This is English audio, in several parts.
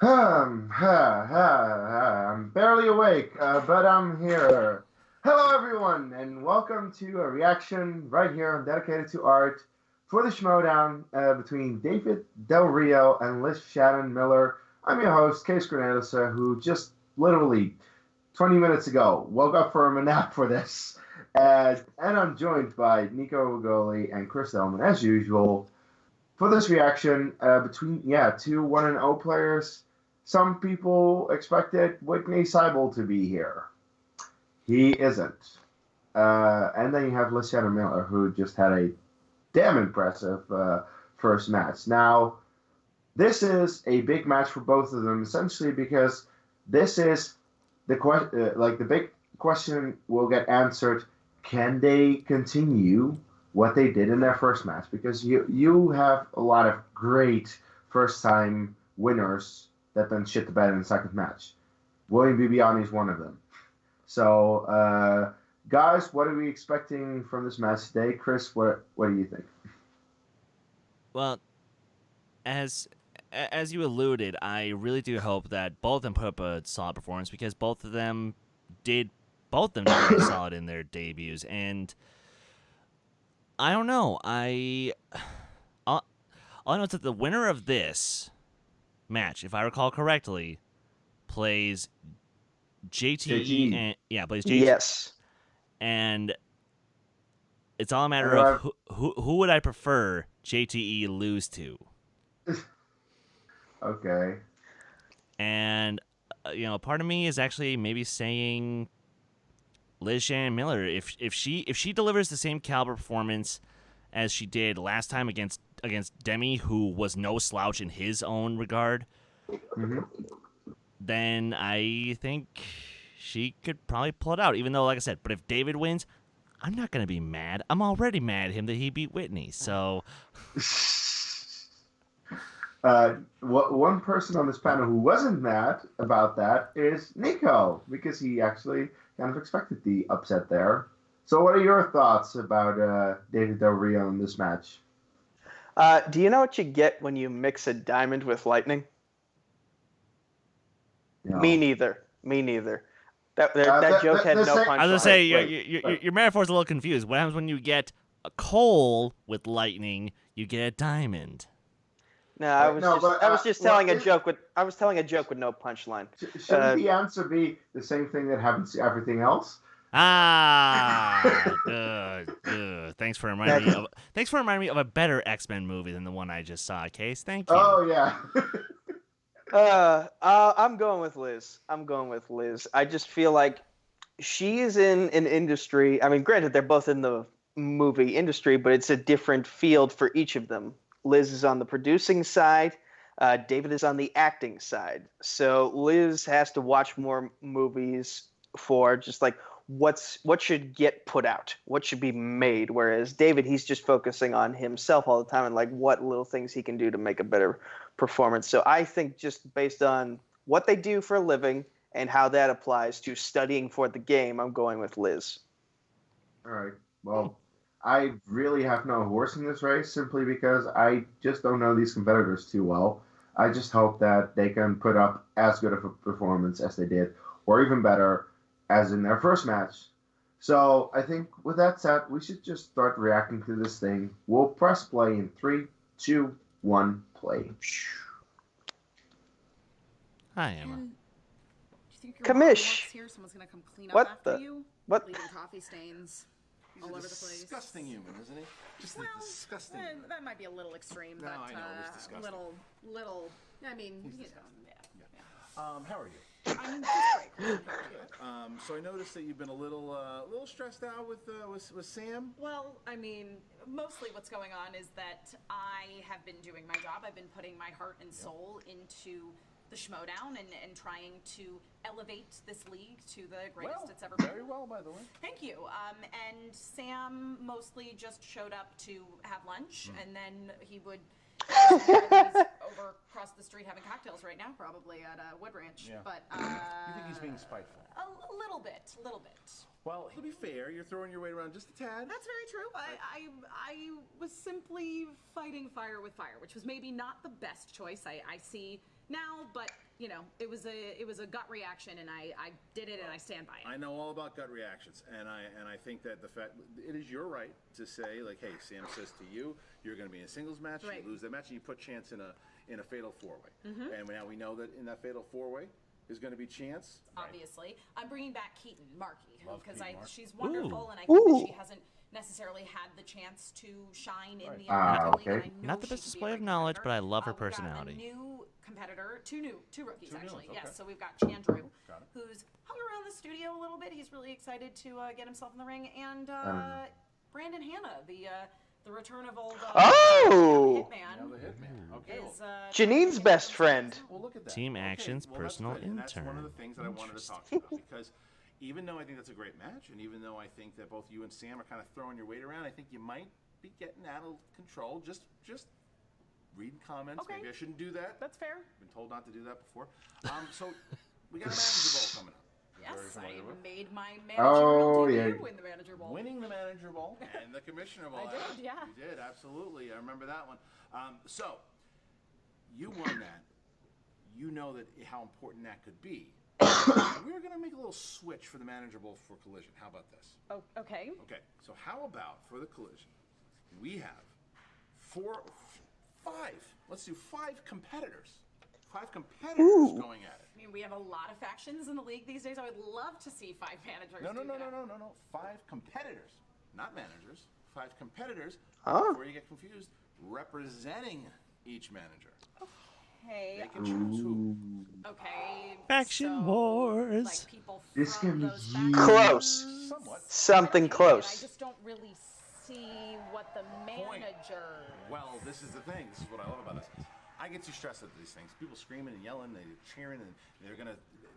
I'm barely awake, but I'm here. Hello, everyone, and welcome to a reaction right here on Dedicated to Art for the Schmoedown between David Del Rio and Liz Shannon Miller. I'm your host, Case Granados, who just literally 20 minutes ago woke up from a nap for this. And I'm joined by Nico Goli and Chris Elman, as usual for this reaction between two 1-0 players. Some people expected Whitney Seibel to be here. He isn't. And then you have Luciano Miller, who just had a damn impressive first match. Now, this is a big match for both of them, essentially because this is the big question will get answered. Can they continue what they did in their first match? Because you have a lot of great first time winners that then shit the bed in the second match. William Bibiani is one of them. So, guys, what are we expecting from this match today? Chris, what do you think? Well, as as you alluded, I really do hope that both of them put up a solid performance because did both of them did very solid in their debuts, and I don't know. All I know is that the winner of this match, if I recall correctly, plays JTE JT. and plays JT, Yes. and it's all a matter of And who would I prefer JTE lose to. okay. And part of me is actually maybe saying Liz Shannon Miller. If she delivers the same caliber performance as she did last time against Demi, who was no slouch in his own regard, Mm-hmm. then I think she could probably pull it out. Even though, like I said, but if David wins, I'm not gonna be mad. I'm already mad at him that he beat Whitney. So One person on this panel who wasn't mad about that is Nico, because he actually kind of expected the upset there. So, what are your thoughts about David Del Rio in this match? Do you know what you get when you mix a diamond with lightning? Me No. neither. Me neither. That joke had the no same- I was gonna punchline. say wait. your metaphor's a little confused. What happens when you get a coal with lightning? You get a diamond. No, I Wait, was no, just but, I was just well, telling a joke with no punchline. Shouldn't the answer be the same thing that happens to everything else? Ah, thanks for That's reminding me of a better X-Men movie than the one I just saw. Case, thank you. Oh, yeah. I'm going with Liz. I just feel like she is in an industry. I mean, granted, they're both in the movie industry, but it's a different field for each of them. Liz is on the producing side. David is on the acting side. So Liz has to watch more movies for just like what should get put out, what should be made. Whereas David, he's just focusing on himself all the time and like what little things he can do to make a better performance. So I think just based on what they do for a living and how that applies to studying for the game, I'm going with Liz. All right. Well, I really have no horse in this race simply because I just don't know these competitors too well. I just hope that they can put up as good of a performance as they did, or even better, as in their first match. So I think with that said, we should just start reacting to this thing. We'll press play in 3, 2, 1, play. Hi, Emma. And do you think your Kamish. works here? Someone's gonna come clean up What after the- you? what- Leaving coffee stains He's all a over the place. disgusting human, isn't he? Just Well, a disgusting human. that might be a little extreme, No, but I know, it was disgusting. little. I mean, He's you know, disgusting. yeah. How are you? I'm just great. Good. So I noticed that you've been a little stressed out with Sam. Well, I mean, mostly what's going on is that I have been doing my job. I've been putting my heart and soul into the Schmoedown and trying to elevate this league to the greatest Well, it's ever been. very well, by the way. Thank you. And Sam mostly just showed up to have lunch, and then he would. He's over across the street having cocktails right now, probably at Wood Ranch. Yeah. But You think he's being spiteful? a little bit. Well, to be fair, you're throwing your weight around just a tad. That's very true. I was simply fighting fire with fire, which was maybe not the best choice I see now, but it was a gut reaction, and I did it, and I stand by it. I know all about gut reactions, and I think that the fact it is your right to say, like, hey, Sam says to you, you're going to be in a singles match, Right. you lose that match, and you put Chance in a fatal four-way. And now we know that in that fatal four-way is going to be Chance. Obviously, I'm bringing back Keaton Markey Love because Keaton Markey. she's wonderful, and I think Ooh. that she hasn't necessarily had the chance to shine in the Ah, American League, okay. and I know Not the she best could be a display of great knowledge, competitor. but I love her We've got personality. a new competitor, two rookies Two new actually. ones, okay. Yes, so we've got Chandru, Got it. who's hung around the studio a little bit. He's really excited to get himself in the ring, and Brandon Hanna, the return of old Oh! Now the Hitman. Hitman. Okay. Is, Janine's best friend. Well, look at that. Team Action's that's personal good, and that's one of intern. the things that I wanted to talk to you about because even though I think that's a great match, and even though I think that both you and Sam are kind of throwing your weight around, I think you might be getting out of control. Just reading comments. Okay. Maybe I shouldn't do that. That's fair. Been told not to do that before. So we got a manager bowl coming up. Very Yes, familiar I with. made my managerial yeah. debut in the manager bowl. Winning the manager bowl and the commissioner bowl. I did, yeah. You did, absolutely. I remember that one. So you won that. You know that how important that could be. We're going to make a little switch for the manager bowl for Collision. How about this? Oh, okay. Okay, so how about for the Collision, we have let's do 5 competitors. 5 competitors going at it. I mean, we have a lot of factions in the league these days. I would love to see 5 managers. No. do that. 5 competitors, not managers. 5 competitors. Huh? Before you get confused, representing each manager. Hey, They can choose who. okay. Faction so, wars. Like people This from can be those huge. factions. Close. Somewhat. Something Okay, close. I just don't really see what the manager. Well, this is the thing. This is what I love about this. I get too stressed at these things. People screaming and yelling, they're cheering, and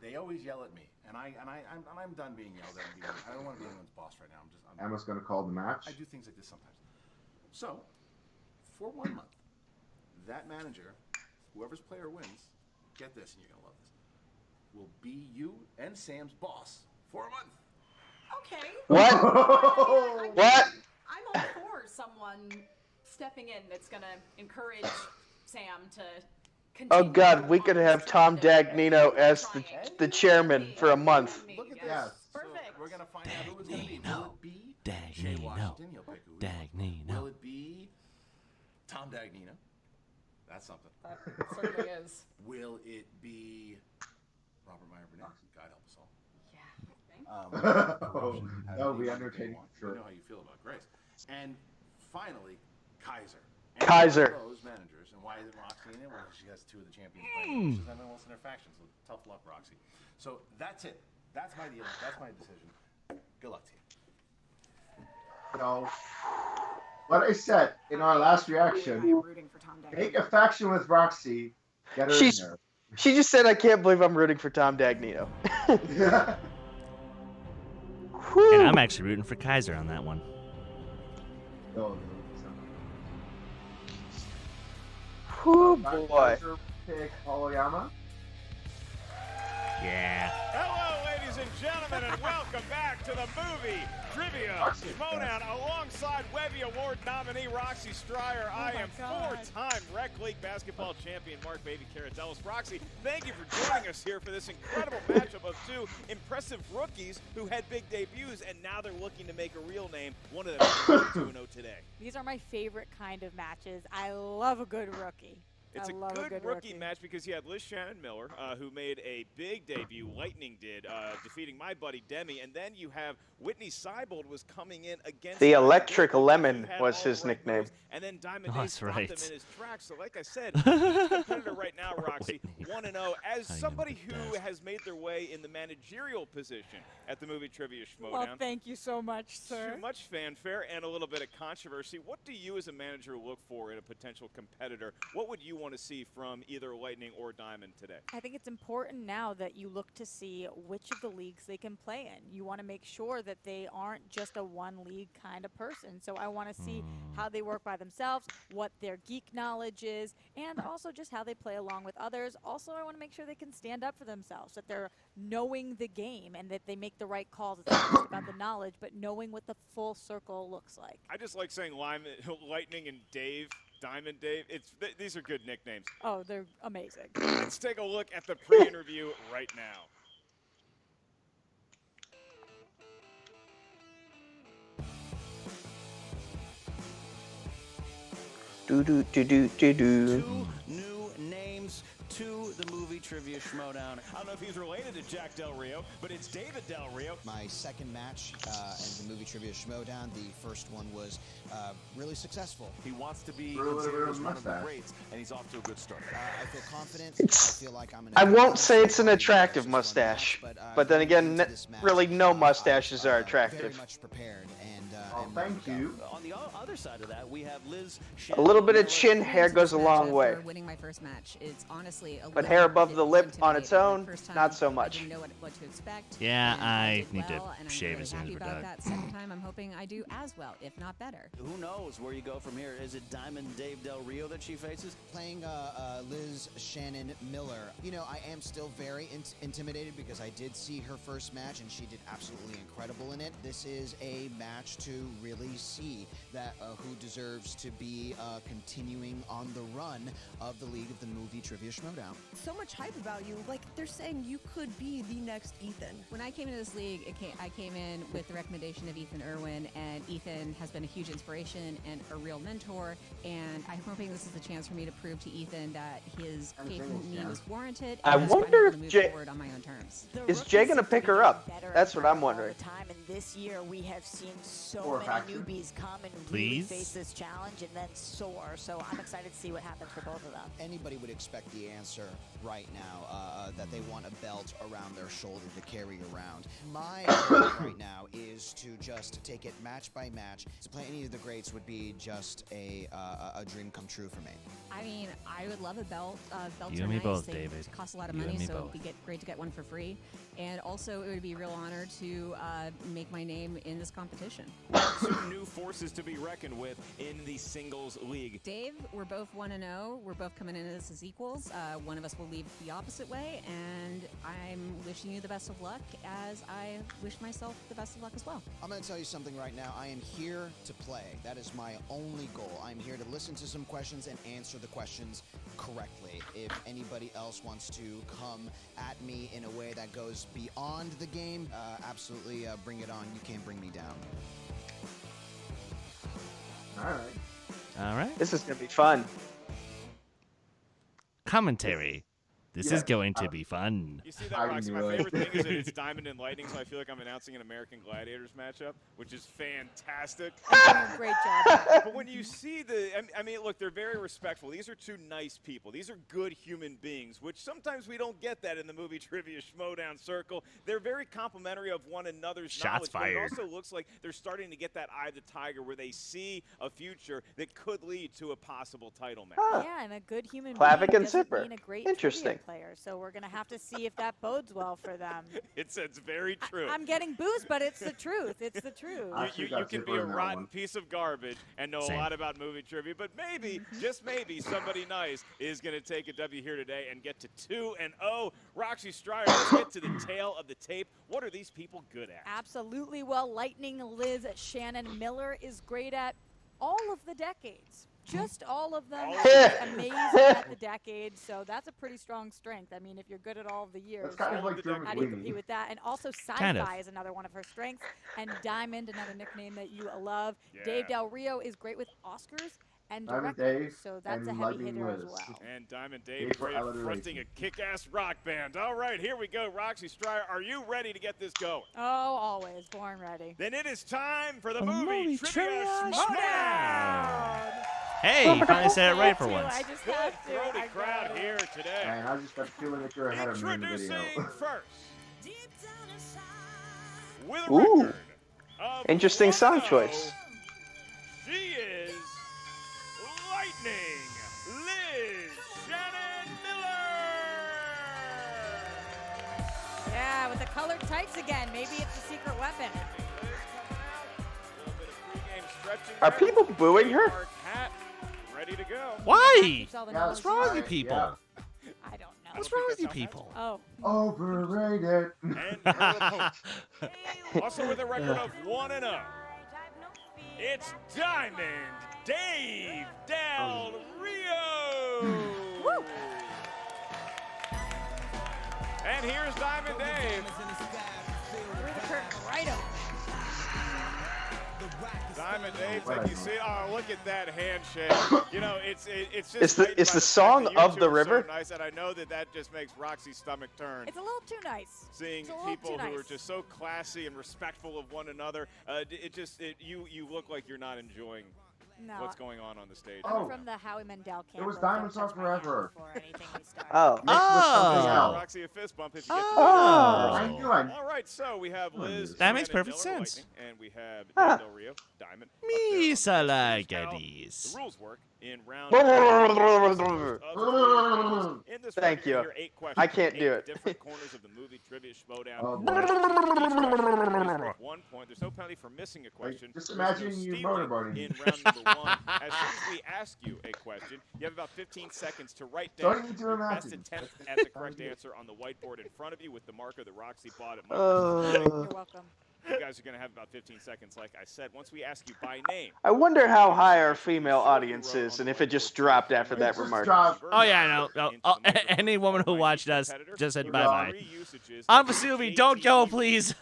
they always yell at me. And I'm done being yelled at. I don't want to be anyone's boss right now. Emma's going to call the match. I do things like this sometimes. So, for 1 month, that manager, whoever's player wins, get this, and you're gonna love this, will be you and Sam's boss for a month. Okay. What? What? I'm all for someone stepping in that's gonna encourage Sam to continue. Oh God, we could on have this Tom track that Dagnino we're as trying. the chairman for a month. Look at this. Yes. So Perfect. we're gonna find out who it's gonna be. Will it be Jay Dagnino. Washington? You'll pick who he wants. Dagnino. Will it be Tom Dagnino? That's something. That certainly is. Will it be Robert Meyer Burnett? God help us all. Yeah. That would be entertaining, You sure. know how you feel about Grace. And finally, Kaiser. Kaiser. And those managers. And why isn't Roxy in it? Well, she has 2 of the champions playing. She's not else in her faction, so tough luck, Roxy. So that's it. That's my deal. That's my decision. Good luck to you. So, what I said in our last I'm reaction, rooting for Tom make Dagnino. a faction with Roxy, get her She's- in there. She just said, "I can't believe I'm rooting for Tom Dagnino." Whew. And I'm actually rooting for Kaiser on that one. Oh, Whew, no. boy. Pick Aoyama. Yeah. Hello, ladies and gentlemen, and welcome back to the movie Trivia Schmoedown. Alongside Webby Award nominee Roxy Stryer, I am four-time Rec League basketball champion Mark Baby Caratellis. Roxy, thank you for joining us here for this incredible matchup of 2 impressive rookies who had big debuts, and now they're looking to make a real name. One of them is 2-0 today. These are my favorite kind of matches. I love a good rookie. It's I a love good rookie match because you had Liz Shannon Miller, who made a big debut. Lightning did, defeating my buddy Demi. And then you have Whitney Seibold was coming in against The Diamond Electric Days, who Lemon had was all his the right nickname. moves. And then Diamond Oh, Days that's stopped right. him in his tracks. So like I said, he's a competitor right now, Roxy, Whitney. 1-0. As How you know somebody the who best? has made their way in the managerial position at the movie Trivia Schmoedown. Well, thank you so much, sir. Too much fanfare and a little bit of controversy. What do you as a manager look for in a potential competitor? What would you want to see from either Lightning or Diamond today? I think it's important now that you look to see which of the leagues they can play in. You want to make sure that they aren't just a one league kind of person. So I want to see how they work by themselves, what their geek knowledge is, and also just how they play along with others. Also, I want to make sure they can stand up for themselves, that they're knowing the game and that they make the right calls. It's not just about the knowledge, but knowing what the full circle looks like. I just like saying Lightning and Dave, Diamond Dave. These are good nicknames. Oh, they're amazing. Let's take a look at the pre-interview right now. Do. Two new names to the movie Trivia Schmoedown. I don't know if he's related to Jack Del Rio, but it's David Del Rio. My second match in the movie Trivia Schmoedown. The first one was really successful. He wants to be Really, considered really as one of the mustache. greats, and he's off to a good start. I feel confident. It's- I feel like I'm an I won't say it's an attractive mustache, but then again, really no mustaches are attractive. Very much prepared and. Oh, thank you. On the other side of that, we have Liz. A little bit of chin hair goes a long way. After winning my first match, it's honestly a But little hair above bit the lip on its intimidating. own, First time, not so I much. didn't know what to expect. Yeah, and I did need to well, and I'm shave really as soon as happy we're about done. that. Second time, I'm hoping I do as well, if not better. Who knows where you go from here? Is it Diamond Dave Del Rio that she faces? Playing Liz Shannon Miller, you know, I am still very intimidated because I did see her first match and she did absolutely incredible in it. This is a match to really see that who deserves to be continuing on the run of the League of the Movie Trivia Schmoedown. So much hype about you. Like, they're saying you could be the next Ethan. When I came into this league, I came in with the recommendation of Ethan Irwin, and Ethan has been a huge inspiration and a real mentor, and I'm hoping this is a chance for me to prove to Ethan that his faith in me was warranted. I and I'm wonder able if to move Jay- forward on my own terms. Is Jay gonna pick her up? That's what I'm wondering. Time, and this year we have seen so Or many faction. newbies come and really Please? face this challenge and then soar. So I'm excited to see what happens for both of them. Anybody would expect the answer right now, that they want a belt around their shoulder to carry around. My goal right now is to just take it match by match. To play any of the greats would be just a dream come true for me. I mean, I would love a belt. Belts You are and me nice. both, They David. cost a lot of You and money, me so both. it'd be great to get one for free. And also, it would be a real honor to make my name in this competition. Two new forces to be reckoned with in the singles league. Dave, we're both 1-0. We're both coming into this as equals. One of us will leave the opposite way, and I'm wishing you the best of luck as I wish myself the best of luck as well. I'm going to tell you something right now. I am here to play. That is my only goal. I'm here to listen to some questions and answer the questions correctly. If anybody else wants to come at me in a way that goes beyond the game, absolutely bring it on. You can't bring me down. All right. All right. This is gonna be fun. Commentary. This is Yeah, going to be fun. You see that, I Roxy? My knew it. favorite thing is that it's Diamond and Lightning, so I feel like I'm announcing an American Gladiators matchup, which is fantastic. Great job. But when you see I mean, look, they're very respectful. These are two nice people. These are good human beings, which sometimes we don't get that in the movie Trivia Schmoedown circle. They're very complimentary of one another's Shots knowledge. But it fired. also looks like they're starting to get that eye of the tiger where they see a future that could lead to a possible title match. Yeah, and a good human Clavic being and doesn't Zipper. mean a great Interesting. trivia player. So we're gonna have to see if that bodes well for them. It's very true. I'm getting boost, but it's the truth. It's the truth. I You should got can be Zipper a in that rotten one. piece of garbage and know Same. a lot about movie trivia, but maybe, just maybe, somebody nice is going to take a W here today and get to 2-0. Roxy Stryer, let's get to the tail of the tape. What are these people good at? Absolutely. Well, Lightning Liz Shannon Miller is great at all of the decades. Just all of them. All of She's them. amazing at the decades, so that's a pretty strong strength. I mean, if you're good at all of the years, That's kind of like Drew how do you compete McWeeny. with that? And also sci-fi Kind of. is another one of her strengths. And Diamond, another nickname that you love. Yeah. Dave Del Rio is great with Oscars and Diamond directing, Dave so that's and a heavy Lightning hitter as Liz. well. And Diamond Dave Dave for great at fronting alliteration. a kick-ass rock band. All right, here we go. Roxy Stryer, are you ready to get this going? Oh, always. Born ready. Then it is time for the movie Trivia Schmoedown. Schmoedown. Hey, you finally said it right for I once. just Good have to. throaty I crowd gotta. here today. And I just got the feeling that you're ahead of me in the Introducing video. first, with a Ooh. record of Interesting song 1-0, choice. She is Lightning Liz Shannon Miller. Yeah, with the colored tights again. Maybe it's a secret weapon. Liz coming out, a little bit of pregame stretching Are there. people booing her? Dark hat. ready to go. Why? Keeps all the Yeah, knowledge What's wrong with in you it. people? Yeah. I don't know. What's wrong with you people? Oh. Overrated. And her opponent, also with a record of 1-0, it's Diamond Dave Del Rio. And here's Diamond Dave. Threw the curtain right open. Diamond Dave, like you see, oh, look at that handshake. You know, it's just. It's the- great it's by the fact song that you of two the are river. So nice, and I know that just makes Roxy's stomach turn. It's a little too nice. Seeing It's a little people too who are nice. just so classy and respectful of one another, you look like you're not enjoying No. what's going on the stage. I'm Oh. from the Howie Mandel camp. It was of Diamonds don't Are touch my hand Forever. before anything we start. Oh. Mixed with something Oh. else. Roxy a fist bump if you get to Oh. I knew I All right, so we have Liz. That makes Shannon, perfect Miller, sense. Lightning, and we have Ah. Del Rio, Diamond. up Me there on the so like Now, this. The rules work in round. In this Thank round, you're you. gonna hear 8 questions I can't from do 8 it. different corners of the movie trivia Schmoedown. Oh, Each boy. question is worth 1 point. There's no penalty for missing a question. just There's no imagine you stealing motorboating. in round number 1. As soon as we ask you a question, you have about 15 seconds to write Don't down need to your best imagine. attempt at the correct answer on the whiteboard in front of you with the marker that Roxy bought at You're welcome. You guys are going to have about 15 seconds, like I said. Once we ask you by name, I wonder how high our female audience is, and if it just dropped after that Just remark. drop. Oh yeah, I know. Any woman who watched us just said bye bye. I'm Vesuvi, don't go, please.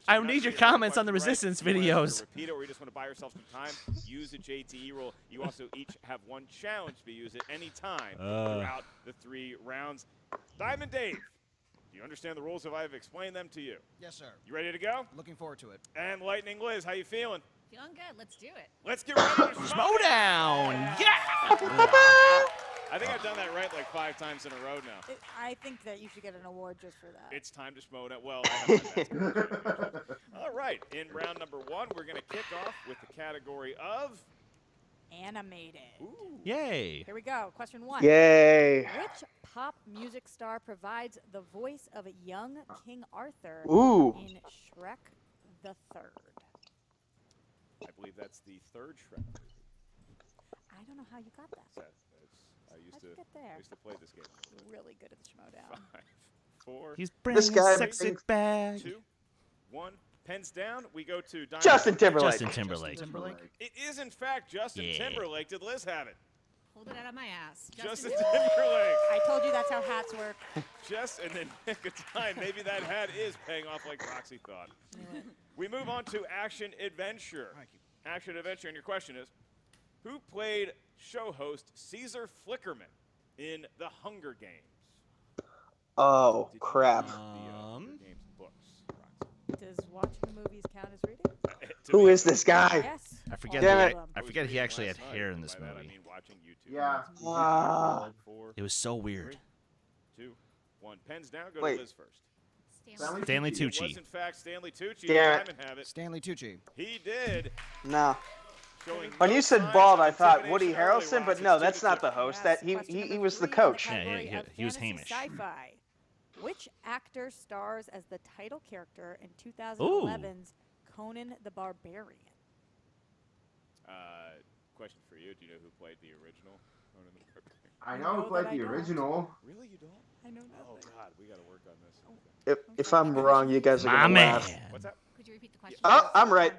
I need your comments on the resistance videos. Repeat it, or you just want to buy yourself some time. Use a JTE rule. You also each have one challenge to be used at any time throughout the 3 rounds. Diamond Dave, do you understand the rules? Have I explained them to you? Yes, sir. You ready to go? Looking forward to it. And Lightning Liz, how you feeling? Feeling good. Let's do it. Let's get ready to Schmoedown! Yeah! I think I've done that right like 5 times in a row now. I think that you should get an award just for that. It's time to Schmoedown. Well, I have my best. All right, in round number 1, we're going to kick off with the category of Animated. Yay! Here we go. Question 1. Yay. Which pop music star provides the voice of young King Arthur Ooh. in Shrek the Third? I believe that's the 3rd Shrek movie. I don't know how you got that. I used How'd to you get there? play this game. Really good at the Schmoedown. 5, 4, He's bringing This guy sexy brings- back. 2, 1. Pens down. We go to Diamond. Justin Timberlake. Justin Timberlake. It is in fact Justin Yeah. Timberlake. Did Liz have it? Pulled it out of my ass. Justin Timberlake. I told you that's how hats work. Just in the nick of time. Maybe that hat is paying off like Roxy thought. We move on to Action Adventure. Action Adventure, and your question is, who played show host Caesar Flickerman in The Hunger Games? Oh, Did you crap. read the Hunger Games books, Roxy? Does watching movies count as reading? To Who me, is this guy? Yes. I forget. Damn He, it. I forget he actually had Last night, hair in and this by that I movie. mean watching YouTube. Yeah. Ah. 4, It was so weird. 3, 2, 1. Pens down. Go Wait. to Liz first. Stanley It was Tucci. in fact Stanley Tucci. Damn it. Diamond have it. Stanley Tucci. He did. No. Showing When no you said signs bald, of I thought Woody intimidation early, Harrelson, but Roxy. no, It's that's 2 to not the 2. host. Yes, That he question he number was the 3 in coach. Yeah, category yeah, of he was fantasy Hamish. Sci-fi. Which actor stars as the title character in 2011's Conan the Barbarian? Question for you. Do you know who played the original Conan the Barbarian? I know who played the original. Really? You don't? I know Oh, nothing. God. We got to work on this. If I'm wrong, you guys are My gonna man. laugh. What's that? Could you repeat the question? Oh, I'm right.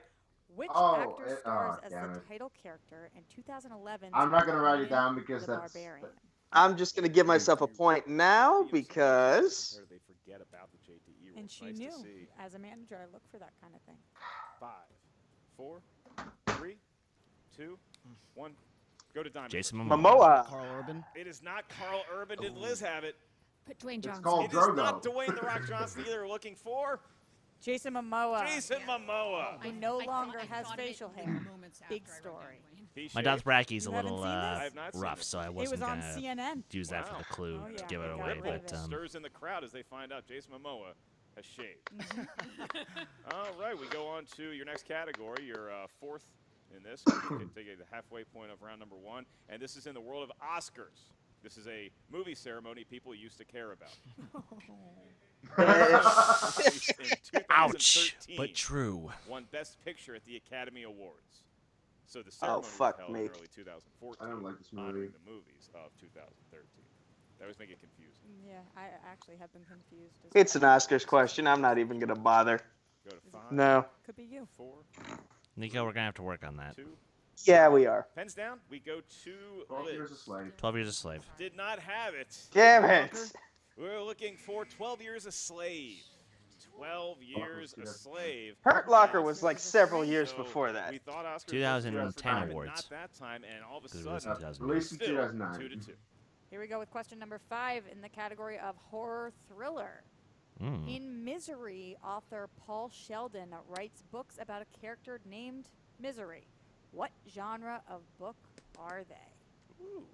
Which Oh, actor stars as damn the it. title character in 2011's I'm not gonna write it Conan down because the that's. Barbarian? I'm just gonna give myself a point now because They forget about the JTE rules. And she Nice knew. To see. As a manager, I look for that kind of thing. 5, 4, 3, 2, 1. Go to Diamond. Jason first. Momoa. Momoa. Carl Urban. It is not Carl Urban. Did Liz have it? Put Dwayne It's Johnson. called It is Drogo. not Dwayne The Rock Johnson either. We're looking for Jason Momoa. Jason Momoa. Who no I longer thought- I has thought of it facial the hair. moments after Big I wrote story. down Dwayne. He My shaved. Dothraki's a You haven't little seen this? I have not seen rough, it. so I It wasn't was on gonna CNN. use that for Wow. the clue Oh, yeah, to give it I got away. rid But of it. Stirs in the crowd as they find out Jason Momoa has shaved. Mm-hmm. All right, we go on to your next category, your 4th in this. You can take the halfway point of round number 1, and this is in the world of Oscars. This is a movie ceremony people used to care about. Released in ouch, 2013, but true. won Best Picture at the Academy Awards. So the ceremony was fuck held me. in early 2014, I don't like this movie. honoring the movies of 2013. That was making it confusing. Yeah, I actually have been confused. As It's an well. Oscars question. I'm not even gonna bother. Go to 5, No. Could be you. 4, Nico, we're gonna have to work on that. 2. Yeah, we are. Pens down. We go to 12 Years a Liz. Slave. 12 Years a Slave. Did not have it. Damn Walker, it. we're looking for 12 Years a Slave. 12 Years a Slave. Hurt Locker was like several years So before that. We thought Oscars 2010 was awards. Not that time, and all of a 'Cause it was sudden, 2009. Released in still 2009. 2-2. Here we go with question number 5 in the category of horror thriller. Mm. In Misery, author Paul Sheldon writes books about a character named Misery. What genre of book are they? Ooh.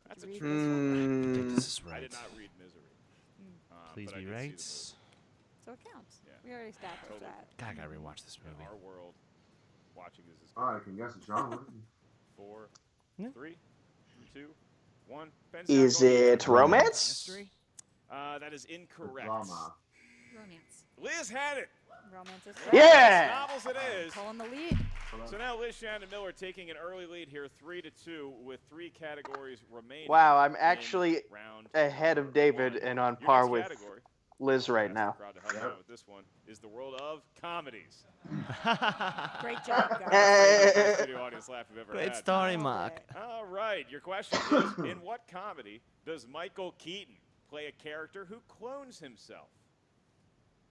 That's a Read tricky this one. one. I think this is I right. did not read Misery. Please but I be did see the right. movie. So it counts. Yeah. We already established Totally. that. God, I gotta rewatch this In movie. our world, watching this is Oh, I can guess the genre. 4, Yeah. 3, 2, 1. Pens Is down, going to it romance? That is incorrect. Drama. Romance. Liz had it. Romance is Yeah. Novels it is. pulling the lead. So now Liz, Shannon, Miller taking an early lead here, 3-2, with 3 categories remaining. Wow, I'm in actually round ahead of David 1. and on Your par next with category, Liz right ask now. the crowd to help me out with this one, is the world of comedies. Great job, guys. Best studio audience laugh we've ever Great had. story, Mark. All right, your question is, in what comedy does Michael Keaton play a character who clones himself?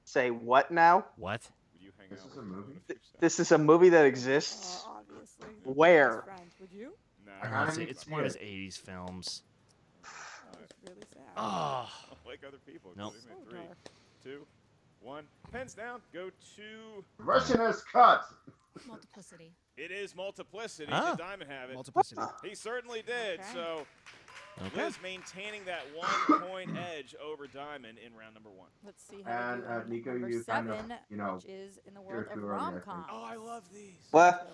Say what now? What? Would you hang This out is with a him movie? for a second? This is a movie that exists? Obviously. Where? Friend, would you? No, I I kinda It's one of his 80s films. It's really sad. Oh. don't like other people. Nope. Believe me. So 3, dark. 2, 1. Pens down. Go to. Russian is cut. Multiplicity. It is Multiplicity. Ah. Did Diamond have it? Multiplicity. He certainly did. Okay. So Okay. Liz maintaining that 1-point edge over Diamond in round number 1. Let's see how we do. And on Nico, number you kind of, 7, you know, which is in the world cheered of too early, I think. rom-coms. Oh, I love these. What?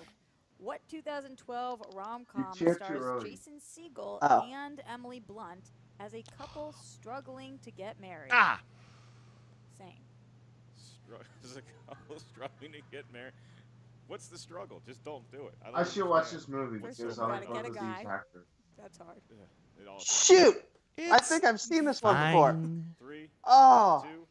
What 2012 rom-com cheered too stars early. Jason Segel Oh. and Emily Blunt as a couple struggling to get married? Ah! Same. Is a couple struggling to get married. What's the struggle? Just don't do it. I should watch understand. this movie First because you I gotta like get both a of guy. these actors. That's hard. It all Shoot! I It's think I've seen this one before. fine. 3, Oh. 2,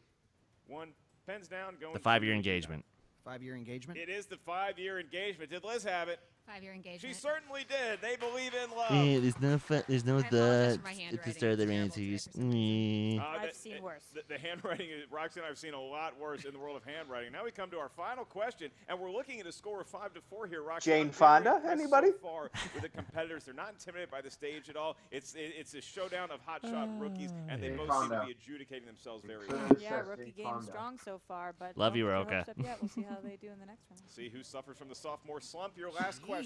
1. Pens down. Going. The 5-year to- engagement. 5-year engagement. It is the 5-year engagement. Did Liz have it? 5-year engagement. She certainly did. They believe in love. There's no there's no I apologize for my at the handwriting. start of the It's terrible Ramses. today for some reason. I've seen worse. The handwriting, Roxy and I have seen a lot worse in the world of handwriting. Now we come to our final question, and we're looking at a score of 5-4 here. Roxy, Jane I'm very Fonda? impressed Anybody? So far with the competitors, they're not intimidated by the stage at all. It's a showdown of hotshot rookies, and they Jane both seem to Fonda. be adjudicating themselves very Clearly well. Yeah, says rookie Jane game Fonda. strong so far, but Love don't you, get your Roka. hopes up yet. We'll see how they do in the next round. See who suffers from the sophomore slump. Your last question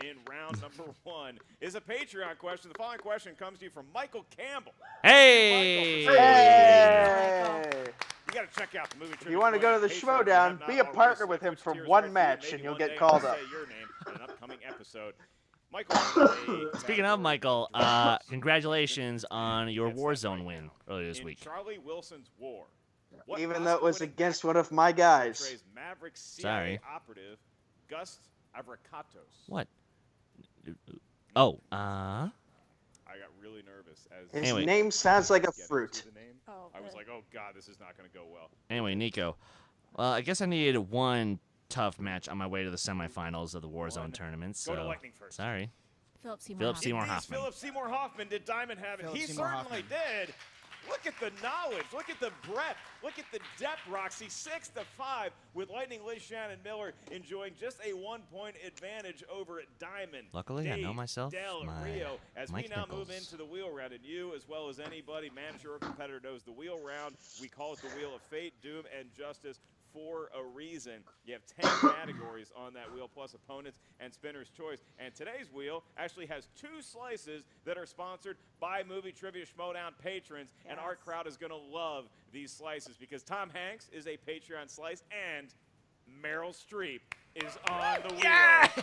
in round number 1 is a Patreon question. The following question comes to you from Michael Campbell. Hey! Michael, Hey! you got to check out the movie. If you want to go to the Schmoedown, be a partner with him for one match, and you'll get called up. Say your name in an upcoming episode. Michael, Speaking of Michael, congratulations on your Warzone win earlier this in week. Charlie Wilson's War. What Even though it was Oscar-winning against one of my guys. portrays Maverick CIA Sorry. operative Gus Avracatos? What? Oh, I got really nervous as His Anyway. name sounds like a Get into fruit. the name. Oh, I was like, oh god, this is not going to go well. anyway, Nico. Well, I guess I needed one tough match on my way to the semifinals of the Warzone tournament. Go to So lightning first. sorry. Philip Seymour Philip Hoffman. Seymour It is Hoffman. Philip Seymour Hoffman. Did Diamond have it? Philip He Seymour certainly did. Look at the knowledge. Look at the breadth. Look at the depth, Roxy. 6-5 with Lightning Liz Shannon Miller enjoying just a 1-point advantage over Diamond. Luckily, I know Dave myself, Del my Rio. As Mike we now move Nichols. into the wheel round, and you, as well as anybody, manager or competitor, knows the wheel round. We call it the Wheel of Fate, Doom, and Justice for a reason. You have 10 categories on that wheel, plus opponents and spinner's choice. And today's wheel actually has 2 slices that are sponsored by Movie Trivia Schmoedown patrons. And our crowd is going to love these slices because Tom Hanks is a Patreon slice and Meryl Streep is on the wheel.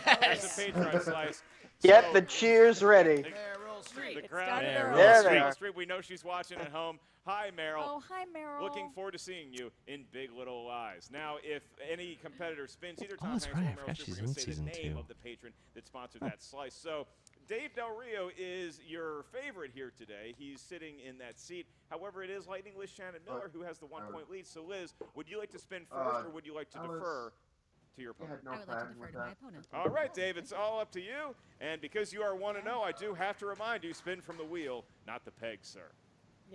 That's a Patreon slice. Get So, the cheers ready. Meryl Street. The It crowd started at early. There they Meryl are. Street. We know she's watching at home. Hi, Meryl. Oh, hi, Meryl. Looking forward to seeing you in Big Little Lies. Now, if any competitor spins either Oh, Tom that's Hanks right. I or Meryl forgot Streep, she's we're going in to say the season name 2. of the patron that sponsored that slice. So, Dave Del Rio is your favorite here today. He's sitting in that seat. However, it is Lightning Liz Shannon Miller who has the 1-point lead. So, Liz, would you like to spin first, or would you like to defer to your opponent? I would like to defer to my opponent. All right, Dave, it's all up to you. And because you are 1-0, I do have to remind you, spin from the wheel, not the peg, sir.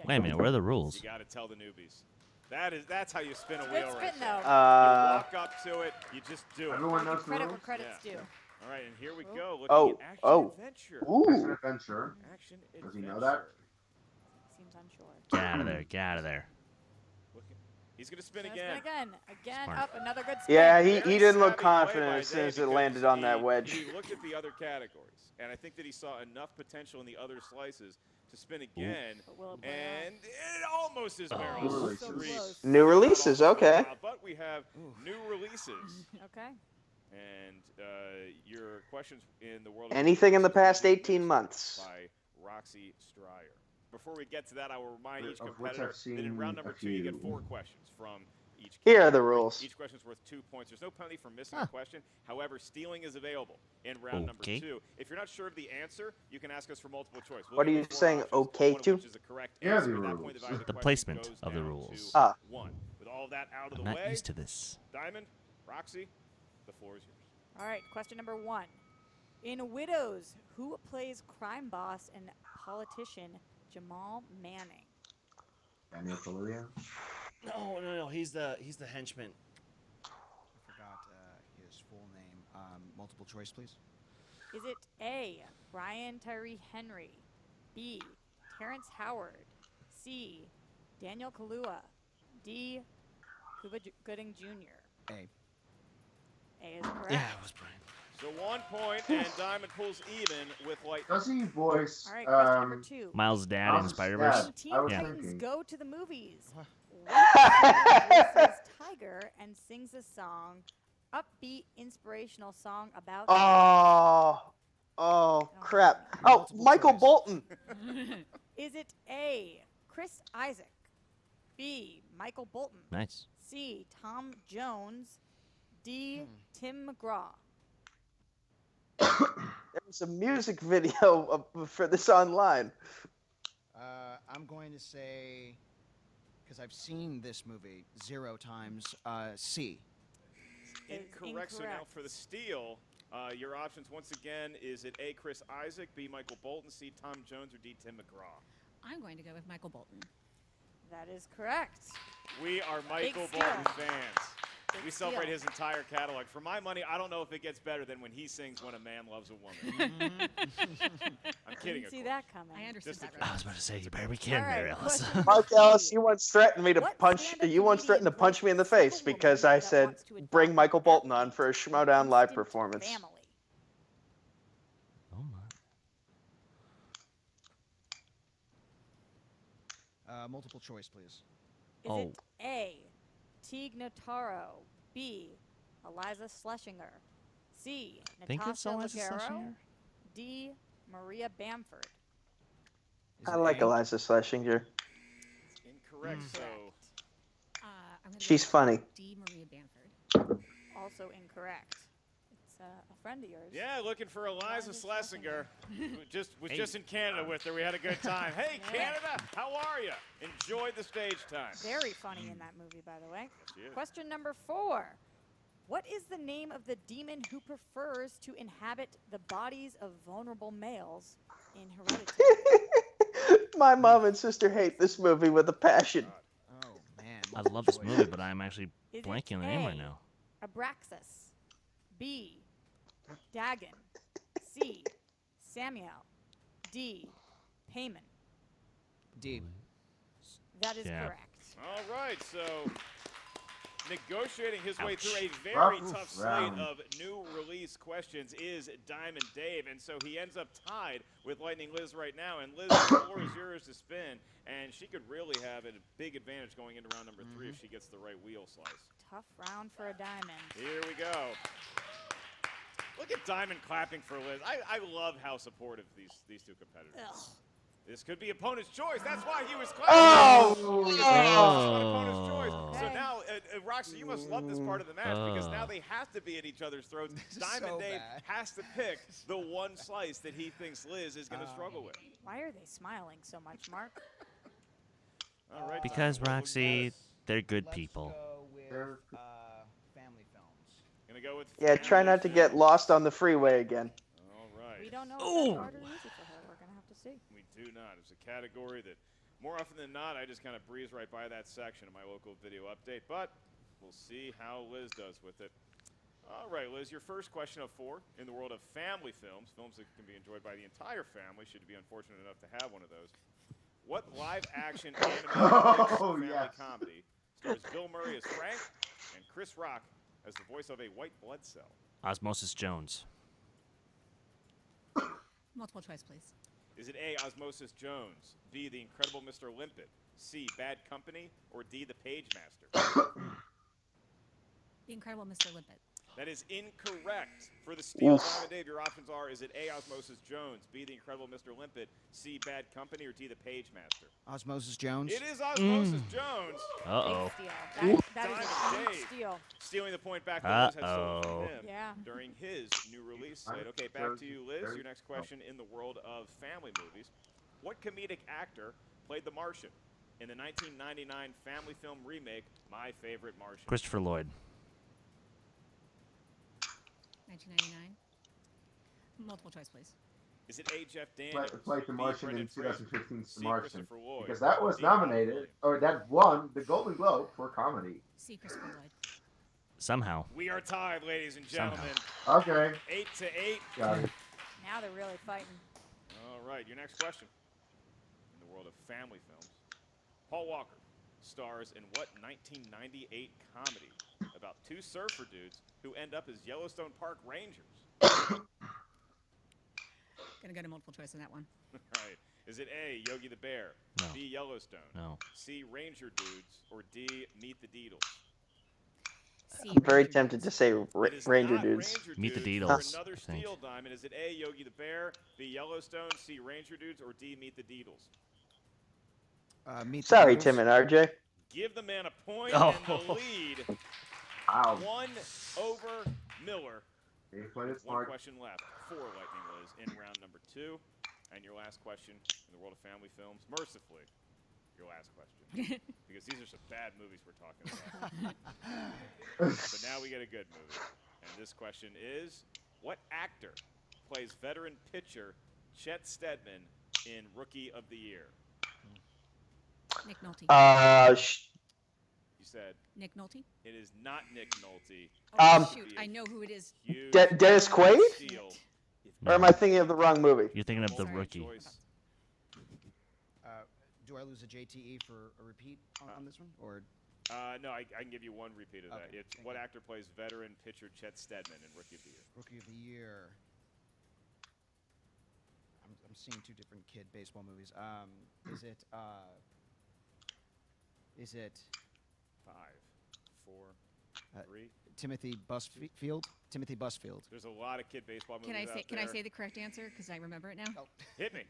Wait a minute, what are the rules? You got to tell the newbies. That's how you spin a Good wheel spin, right there. though. You walk up to it, you just do it. Everyone knows the Credit rules? where credit's due. All right, and here we go. Looking Oh, at action oh. adventure. Action adventure. Action Does he know that? Seems unsure. Get out of there. Get out of there. He's going to spin Gonna again. Spin again. Smart. Up, another good spin. Yeah, he Very didn't look savvy play confident by as soon Dave as it because landed on that wedge. He looked at the other categories, and I think that he saw enough potential in the other slices to spin again. And it almost is Meryl So Streep. close. New releases, okay. But we have new releases. Okay. And your questions in the world of Anything in the past releases 18 months. by Roxy Stryer. Before we get to that, I will remind each Of which competitor I've seen that in round number a 2 you get few. 4 questions from each Here are the category. rules. Each question is worth 2 points. There's no penalty for missing a question. However, stealing is available in round number Okay. 2. If you're not sure of the answer, you can ask us for multiple choice. We'll What are give you 4 saying, options, okay one of to? which is a correct Yeah, answer. the At that rules. point, the value of The question placement goes of the down rules. to Ah. 1. With all that out of I'm the not way, used to this. Diamond, Roxy, the floor is yours. All right, question number 1. In Widows, who plays crime boss and politician Jamal Manning? Daniel Kaluuya. No. He's the henchman. I forgot his full name. Multiple choice, please. Is it A, Brian Tyree Henry, B, Terrence Howard, C, Daniel Kaluuya, D, Cuba Gooding Jr.? A. A is correct. Yeah, it was Brian. So 1 point, and Diamond pulls even with Light. Does he voice? All right, question number 2. Miles' dad in Miles' Spider-Verse. dad. When Teen I was Titans thinking. go to the movies, what voices Tiger and sings a song, upbeat, inspirational song about. Oh, crap. Oh, Michael Bolton. Is it A, Chris Isaac, B, Michael Bolton, Nice. C, Tom Jones, D, Tim McGraw? There was a music video for this online. I'm going to say, because I've seen this movie 0 times, C. Incorrect. So now for the steal, your options once again is it A, Chris Isaac, B, Michael Bolton, C, Tom Jones, or D, Tim McGraw? I'm going to go with Michael Bolton. That is correct. We are Michael steal. Bolton fans. Big We celebrate steal. his entire catalog. For my money, I don't know if it gets better than when he sings "When a Man Loves a Woman." I'm kidding. Didn't of see course. that coming. I understood Just a that. I was about to say, you better be kidding me, All right, Ellis. question Mark number Ellis, 3. you once threatened me to What punch. stand-up You once threatened to comedian punch me in the plays a face single because woman I that said wants to bring adopt Michael an Bolton on athlete for a and Schmoedown live instant performance. Family. Oh, my. Multiple choice, please. Is it A, Teague Notaro, B, Eliza Schlesinger, C, Think it's Natasha Eliza Leggero, Schlesinger? D, Maria Bamford? I like Eliza Schlesinger. Incorrect. So I'm gonna She's go with funny. D. Maria Bamford. Also incorrect. It's a friend of yours. yeah, looking for Eliza Schlesinger. Who was just in Canada with her. We had a good time. Hey, Canada, how are you? Enjoyed the stage time. Very funny in that movie, by the way. She is. Question number 4. What is the name of the demon who prefers to inhabit the bodies of vulnerable males in Hereditary? My mom and sister hate this movie with a passion. Oh, man. I love this movie, but I'm actually Is it blanking on the name A, right now. Abraxas, B, Dagon, C, Samuel, D, Payman? D. That is Yeah. correct. All right, so negotiating his way Ouch. through a very Rough tough slate round. of new release questions is Diamond Dave, and so he ends up tied with Lightning Liz right now. And Liz, the floor is yours to spin, and she could really have a big advantage going into round number 3 if she gets the right wheel slice. Tough round for a diamond. Here we go. Look at Diamond clapping for Liz. I love how supportive these two competitors are. This could be opponent's choice. That's why he was clapping. Opponent's choice. So now, Roxy, you must love this part of the match because now they have to be at each other's throats. Diamond Dave has to pick the one slice that he thinks Liz is going to struggle with. Why are they smiling so much, Mark? All right, because Roxy, they're good people. Let's go with family films. Gonna go with try not to get lost on the freeway again. All right. We don't know if that's hard or easy for her. We're going to have to see. We do not. It's a category that more often than not, I just kind of breeze right by that section of my local video update, but we'll see how Liz does with it. All right, Liz, your first question of 4 in the world of family films, films that can be enjoyed by the entire family, should you be unfortunate enough to have one of those. What live-action animated family comedy stars Bill Murray as Frank and Chris Rock as the voice of a white blood cell? Osmosis Jones. Multiple choice, please. Is it A, Osmosis Jones, B, The Incredible Mr. Limpet, C, Bad Company, or D, The Page Master? The Incredible Mr. Limpet. That is incorrect. For the Steel Diamond Dave, your options are, is it A, Osmosis Jones, B, The Incredible Mr. Limpet, C, Bad Company, or D, The Page Master? Osmosis Jones. It is Osmosis Jones. Uh-oh. That is a huge steal. Stealing the point back that Liz had stolen from him Yeah. during his new release slate. Okay, back to you, Liz. Your next question in the world of family movies. What comedic actor played the Martian in the 1999 family film remake, My Favorite Martian? Christopher Lloyd. 1999. Multiple choice, please. Is it A, Jeff Daniels? Played The B, Martian in Brendan 2015's The C, Martian. Christopher Lloyd, Because that was D, Robin nominated, Williams? or that won the Golden Globe for comedy. C, Christopher Lloyd. Somehow. We are tied, ladies and gentlemen. Okay. 8-8. Got it. Now they're really fighting. All right, your next question. In the world of family films, Paul Walker stars in what 1998 comedy about 2 surfer dudes who end up as Yellowstone Park Rangers? Gonna go to multiple choice on that one. All right. Is it A, Yogi the Bear, No. B, Yellowstone, No. C, Ranger Dudes, or D, Meet the Deedles? C, I'm very Ranger tempted Dudes. to say It is Ranger not Dudes. Ranger Meet the Dudes. Deedles, For another I think. Steel Diamond, is it A, Yogi the Bear, B, Yellowstone, C, Ranger Dudes, or D, Meet the Deedles? Meet the Sorry, Beatles. Tim and RJ. Give the man a point Oh. and the lead. Wow. 1 over Miller. They played it 1 smart. question left for Lightning Liz in round number 2. And your last question in the world of family films, mercifully, your last question. Because these are some bad movies we're talking about. But now we get a good movie. And this question is, what actor plays veteran pitcher Chet Steadman in Rookie of the Year? Nick Nolte. You said Nick Nolte. it is not Nick Nolte. Oh, shoot, I know who it is. Huge Dennis Quaid? steal. Or am I thinking of the wrong movie? You're thinking of the Multiple rookie. choice. Do I lose a JTE for a repeat on this one, or? No, I can give you one repeat of that. Okay, It's thank what you. actor plays veteran pitcher Chet Steadman in Rookie of the Year? Rookie of the Year. I'm seeing 2 different kid baseball movies. Is it 5, 4, 3. Timothy Busfield? Timothy Busfield. There's a lot of kid baseball movies Can I say? out Can I there. say the correct answer? Because I remember it now. Hit me.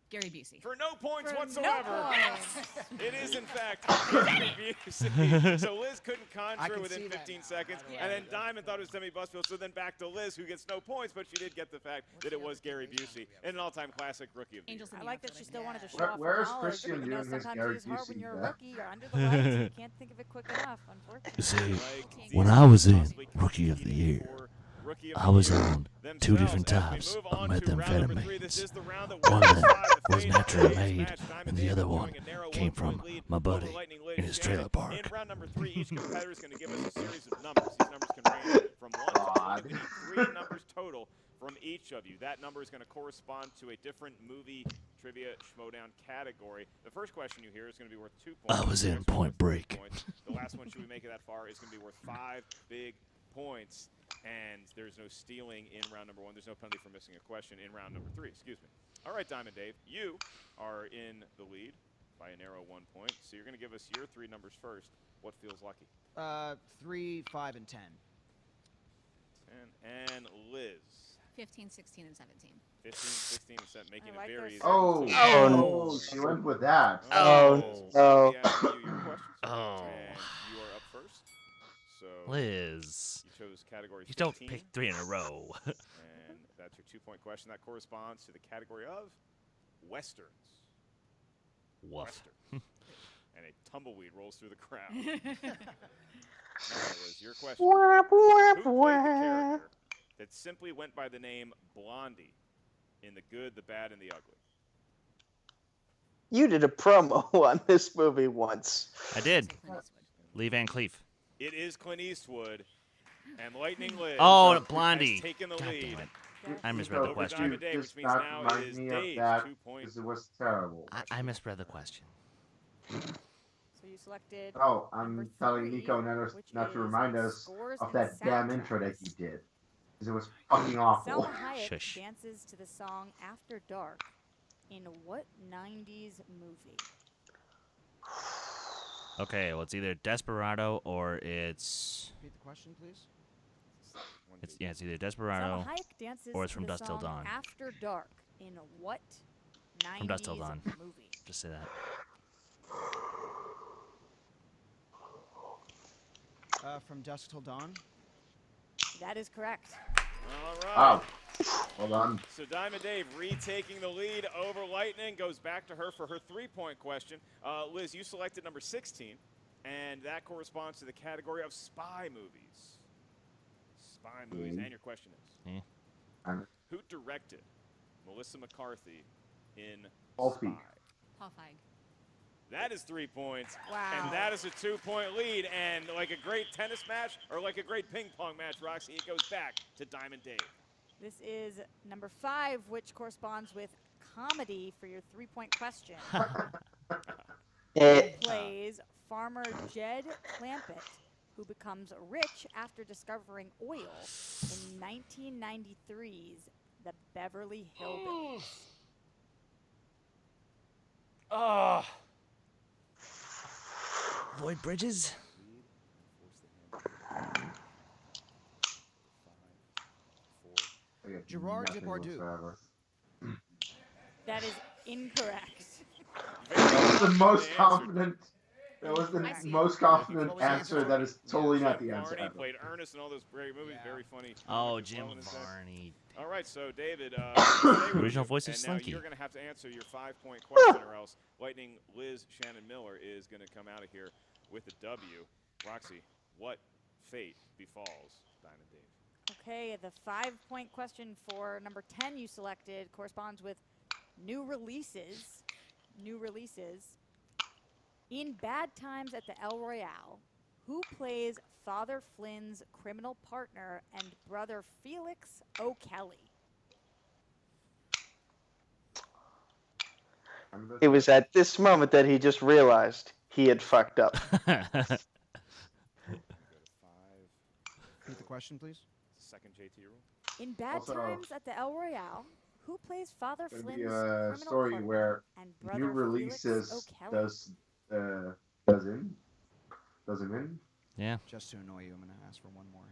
Gary Busey. For no points For no whatsoever. points. It is, in fact, Gary Busey. So Liz couldn't I conjure can within see that 15 now. seconds. Yeah. And then Diamond thought it was Timmy Busfield. So then back to Liz, who gets no points, but she did get the fact that it was Gary Busey. And an all-time classic Rookie of the Year. Angels in I the like that she Outfield. still wanted to show Where- off her where's knowledge. Christian but, you know, doing his sometimes Gary it's hard when Busey you're a back? rookie. You're under the lights. And you can't think of it quick enough, unfortunately. See, Like when these I was in possibly Rookie of the competing Year, for Rookie of I the was Year on 2 themselves. different As we types move of on to round number 3, this methamphetamines. is the round that One will that decide the was fate of naturally today's made, match. Diamond and the Dave other enjoying one a narrow came 1-point from lead my over buddy Lightning Liz in his Shannon. trailer park. In round number 3, each competitor is going to give us a series of numbers. These numbers can range from 1 to 20. We need 3 numbers total from each of you. That number is going to correspond to a different movie trivia Schmoedown category. The first question you hear is going to be worth 2 points. I was The in next one Point worth 3 Break. points. The last one, should we make it that far, is going to be worth 5 big points. And there's no stealing in round number 1. There's no penalty for missing a question in round number 3. Excuse me. All right, Diamond Dave, you are in the lead by a narrow 1 point. So you're going to give us your 3 numbers first. What feels lucky? 3, 5, and 10. 10 and Liz. 15, 16, and 17. 15, 16, and 7, making it very easy. Oh, she went with that. Let me ask you your questions. Oh. And you are up first. So Liz. you chose category 15. You don't pick 3 in a row. And that's your 2-point question. That corresponds to the category of Westerns. Woof. Westerns. And a tumbleweed rolls through the crowd. Now, Liz, your question. Who played the character that simply went by the name Blondie in The Good, the Bad, and the Ugly? You did a promo on this movie once. I did. Lee Van Cleef. It is Clint Eastwood, and Lightning Liz Oh, Blondie. has taken the God lead. damn it. I misread the Over question. Diamond Dave, which means now it is Dave's 2 points. Because it was terrible. I misread the question. So you selected. Oh, number I'm telling 3, Nico which not to is remind us scores of and that damn soundtracks. intro that you did. Because it was fucking awful. Salma Hayek Shush. dances to the song After Dark in what 90s movie? Okay, well, it's either Desperado or it's... Repeat the question, please. It's either Desperado Salma Hayek dances or it's to From the Dusk Till song Dawn. After Dark in what 90s From Dusk Till Dawn. movie? Just say that. From Dusk Till Dawn. That is correct. All right. Oh, hold on. So Diamond Dave retaking the lead over Lightning, goes back to her for her 3-point question. Liz, you selected number 16, and that corresponds to the category of spy movies. Spy movies, and your question is, who directed Melissa McCarthy in All Spy? speak. Paul Feig. That is 3 points. Wow. And that is a 2-point lead. And like a great tennis match or like a great ping pong match, Roxy, it goes back to Diamond Dave. This is number 5, which corresponds with comedy for your 3-point question. Who plays Farmer Jed Clampett, who becomes rich after discovering oil in 1993's The Beverly Hillbillies? Lloyd Bridges? Gerard Nothing Depardieu. whatsoever. That is incorrect. That was the most confident. That was the I see. most confident answer. That is totally not the answer. Varney Ever. played Ernest in all those great movies. Very funny. Oh, as Jim well in his day. Varney. All right, so David, Original voice of and now Slinky. you're going to have to answer your 5-point question, or else Lightning Liz Shannon Miller is going to come out of here with a W. Roxy, what fate befalls Diamond Dave? Okay, the 5-point question for number 10 you selected corresponds with new releases. New releases. In Bad Times at the El Royale, who plays Father Flynn's criminal partner and brother Felix O'Kelly? It was at this moment that he just realized he had fucked up. Repeat the question, please. Second JT rule. In Bad Also, Times at the El Royale, who plays Father It'll Flynn's be a criminal story partner where and new brother releases Felix O'Kelly? does him in. Yeah. Just to annoy you, I'm going to ask for one more.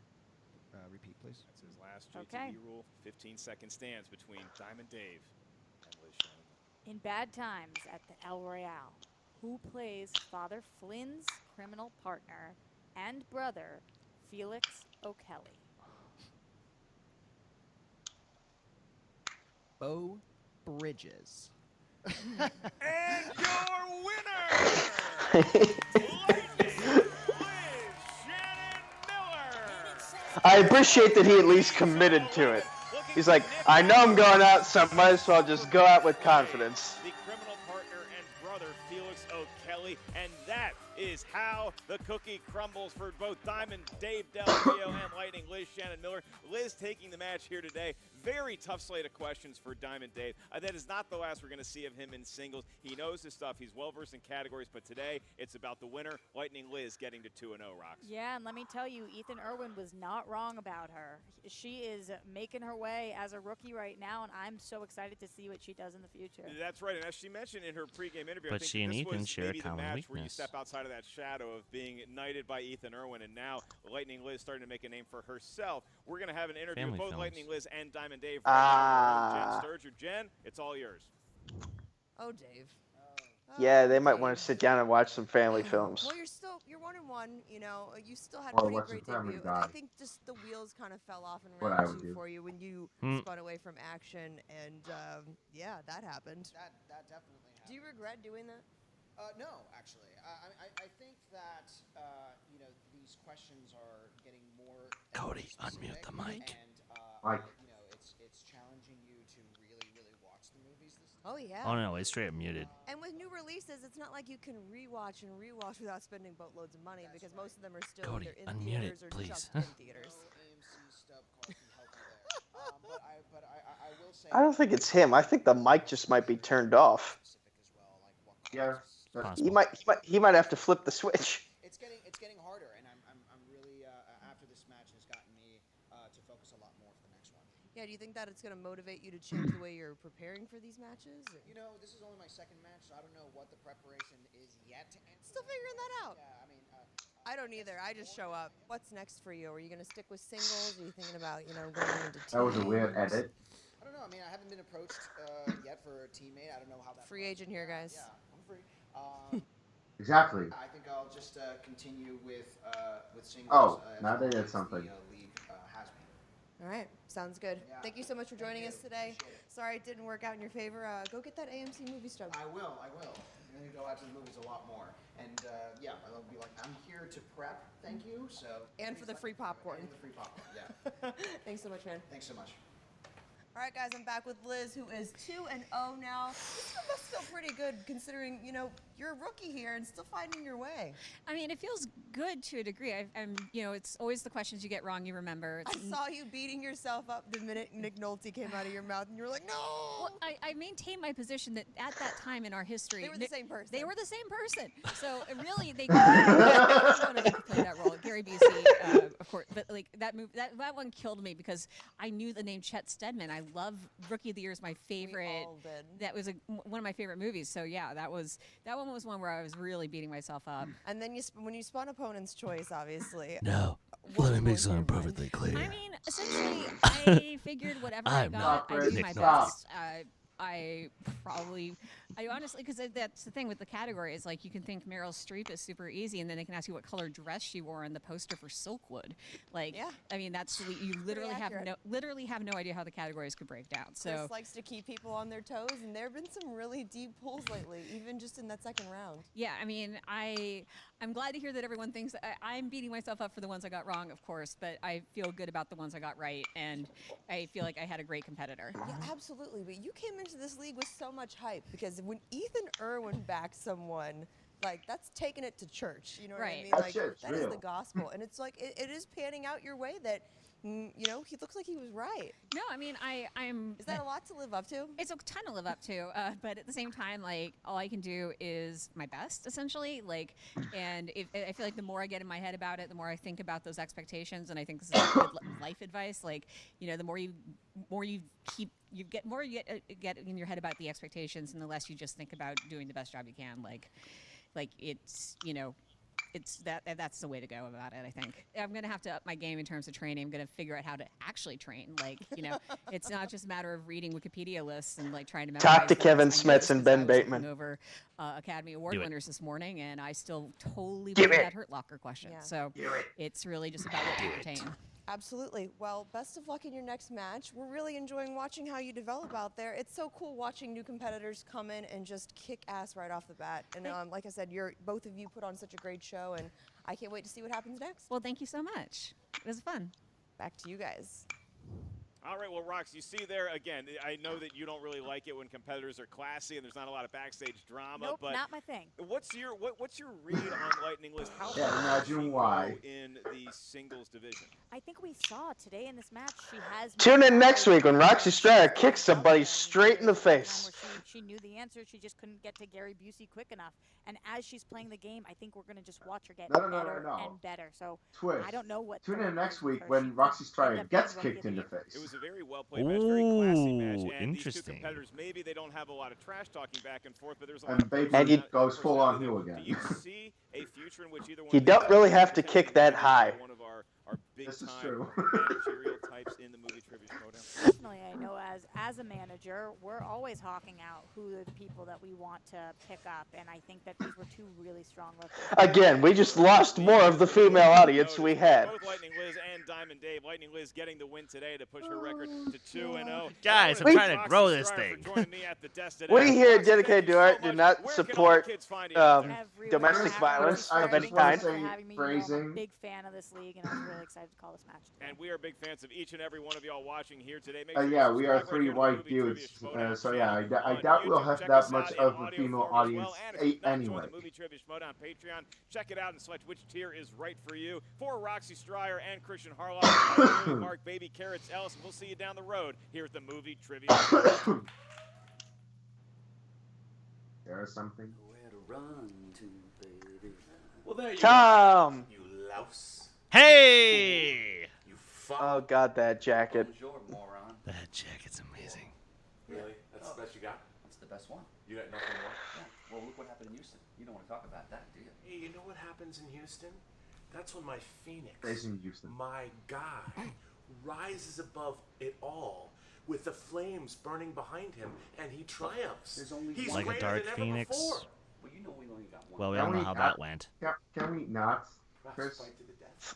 Repeat, please. That's his last JT Okay. rule. 15-second stands between Diamond Dave and Liz Shannon. In Bad Times at the El Royale, who plays Father Flynn's criminal partner and brother Felix O'Kelly? Bo Bridges. And your winner, Lightning Liz Shannon Miller. I appreciate that he at least committed to it. He's like, I know I'm going out, so I might as well just go out with confidence. The criminal partner and brother, Felix O'Kelly, and that is how the cookie crumbles for both Diamond Dave Del Rio and Lightning Liz Shannon Miller. Liz taking the match here today. Very tough slate of questions for Diamond Dave. That is not the last we're going to see of him in singles. He knows his stuff. He's well-versed in categories, but today it's about the winner, Lightning Liz, getting to 2-0, Rox. Yeah, and let me tell you, Ethan Irwin was not wrong about her. She is making her way as a rookie right now, and I'm so excited to see what she does in the future. That's right, and as she mentioned in her pregame interview, But I think she and this Ethan was share a maybe the common match where you weakness. step outside of that shadow of being knighted by Ethan Irwin, and now Lightning Liz starting to make a name for herself we're going to have an interview Family with both films. Lightning Liz and Diamond Dave. Jen Sturger. Jen, it's all yours. Oh, Dave. Yeah, they Oh, might want to Dave. sit down and watch some family films. Well, you're 1-1. You know, you still had a Or pretty watch great the Family debut. Guy. I think just the wheels kind of fell off in What I round would 2 do. for you when you spun away from action, and yeah, that happened. That definitely happened. Do you regret doing that? No, actually. I think that, these questions are getting more Cody, specific, unmute the mic. And, Mike. it's challenging you to really, really watch the movies this time. Oh, yeah. Oh no, it's straight up muted. And with new releases, it's not like you can rewatch without spending boatloads of money, because most of them are still Cody, either in unmute theaters it, or please. just in theaters. AMC stub card can help you there. But I will say... I don't think it's him. I think the mic just might be turned off. Yeah. He might have to flip the switch. It's getting harder, and I'm really after this match has gotten me to focus a lot more for the next one. Yeah, do you think that it's going to motivate you to change the way you're preparing for these matches? Or? You know, this is only my second match, so I don't know what the preparation is yet. Still figuring that out. Yeah, I mean, I don't either. I just show up. What's next for you? Are you going to stick with singles? Are you thinking about, going into teams? That was a weird edit. I don't know. I mean, I haven't been approached yet for a teammate. I don't know how that. Free agent here, guys. Yeah, I'm free. Exactly. I think I'll just continue with singles. Oh, as now they long did as something. The league has me. All right. Sounds good. Yeah. Thank you so much for joining us today. Appreciate it. Sorry it didn't work out in your favor. Go get that AMC movie stub. I will. I'm going to go out to the movies a lot more. And yeah, I'll be like, I'm here to prep. Thank you. So. And for the free popcorn. And the free popcorn. Yeah. Thanks so much, man. Thanks so much. All right, guys, I'm back with Liz, who is 2-0 now. This must feel pretty good, considering you're a rookie here and still finding your way. I mean, it feels good to a degree. I'm, it's always the questions you get wrong you remember. I saw you beating yourself up the minute Nick Nolte came out of your mouth, and you were like, no! Well, I maintain my position that at that time in our history, They were the same person. They were the same person. So really, they one of them could play that role. Gary Busey, of course. But like that one killed me because I knew the name Chet Stedman. I love Rookie of the Year is my favorite. We all did. That was one of my favorite movies. So yeah, that one was one where I was really beating myself up. And then when you spun Opponent's Choice, obviously. No. Let me make something perfectly clear. I mean, essentially, I figured whatever I I'm got, not I do Nick my Nolte. best. I honestly, because that's the thing with the categories. Like, you can think Meryl Streep is super easy, and then they can ask you what color dress she wore on the poster for Silkwood. Like, yeah. I mean, you literally have no idea how the categories could break down. So Chris likes to keep people on their toes, and there have been some really deep pulls lately, even just in that second round. yeah, I mean, I'm glad to hear that everyone thinks I'm beating myself up for the ones I got wrong, of course, but I feel good about the ones I got right, and I feel like I had a great competitor. Yeah, absolutely. But you came into this league with so much hype, because when Ethan Irwin backs someone, like, that's taking it to church. You know what I mean? Like, that is the gospel. And it's like, it is panning out your way that, he looks like he was right. No, I mean, I'm... Is that a lot to live up to? It's a ton to live up to, but at the same time, like, all I can do is my best, essentially. Like, and I feel like the more I get in my head about it, the more I think about those expectations, and I think this is good life advice. Like, the more you get in your head about the expectations, and the less you just think about doing the best job you can. Like it's that's the way to go about it, I think. I'm going to have to up my game in terms of training. I'm going to figure out how to actually train. Like, it's not just a matter of reading Wikipedia lists and like trying to memorize. Talk to Kevin Smets and Ben Bateman. Over Academy Award winners this morning, and I still totally Give blew it. that Hurt Locker question. Yeah. So it's really just about what you retain. Absolutely. Well, best of luck in your next match. We're really enjoying watching how you develop out there. It's so cool watching new competitors come in and just kick ass right off the bat. And like I said, both of you put on such a great show, and I can't wait to see what happens next. Well, thank you so much. It was fun. Back to you guys. All right, well, Rox, you see there, again, I know that you don't really like it when competitors are classy and there's not a lot of backstage drama. Nope, but not my thing. What's your read on Lightning Liz? How Yeah, far imagine does she why. go in the singles division? I think we saw today in this match she has. Tune in next week when Roxy Strata kicks somebody straight in the face. She knew the answer. She just couldn't get to Gary Busey quick enough. And as she's playing the game, I think we're going to just watch her get better and better. So Twist. I don't know what. Tune in next week when Roxy Strata gets kicked in the face. It was a very well-played match, very classy match. Ooh, And these two interesting. competitors, maybe they don't have a lot of trash talking back and forth, but there's a lot And of Bateman personality- goes full on personality. heel again. Do you see a future in which either one You of these don't really guys have to could kick that high. one of our big-time managerial types in the movie Trivia Schmoedown? Personally, I know as a manager, we're always hawking out who are the people that we want to pick up, and I think that these were two really strong looking. Again, we just lost more of the female audience we had. Both Lightning Liz and Diamond Dave. Lightning Liz getting the win today to push her record to 2-0. Guys, I'm trying to grow this thing. We here at Dedicated to Art do not support domestic violence of any kind. I'm a big fan of this league, and I'm really excited to call this match today. And we are big fans of each and every one of y'all watching here today. Yeah, we are three white dudes. So yeah, I doubt we'll have that much of a female audience anyway. The movie Trivia Schmoedown Patreon. Check it out and select which tier is right for you. For Roxy Stryer and Christian Harloff, Mark Baby Carrots Ellis, we'll see you down the road here at the movie Trivia Schmoedown. There is something. Where to run to, baby? Well, there you Tom! You louse. Hey! You fuck. Oh, God, that jacket. Bonjour, moron. That jacket's amazing. Really? That's the best you got? That's the best one. You got nothing more? Yeah. Well, look what happened in Houston. You don't want to talk about that, do you? Hey, you know what happens in Houston? That's when my Phoenix, Houston. my guy, rises above it all with the flames burning behind him, and he triumphs. There's only He's like a greater dark than ever Phoenix. before. Well, you know we only got one. Well, we all know how that went. Can we not, Chris? Fight to the death.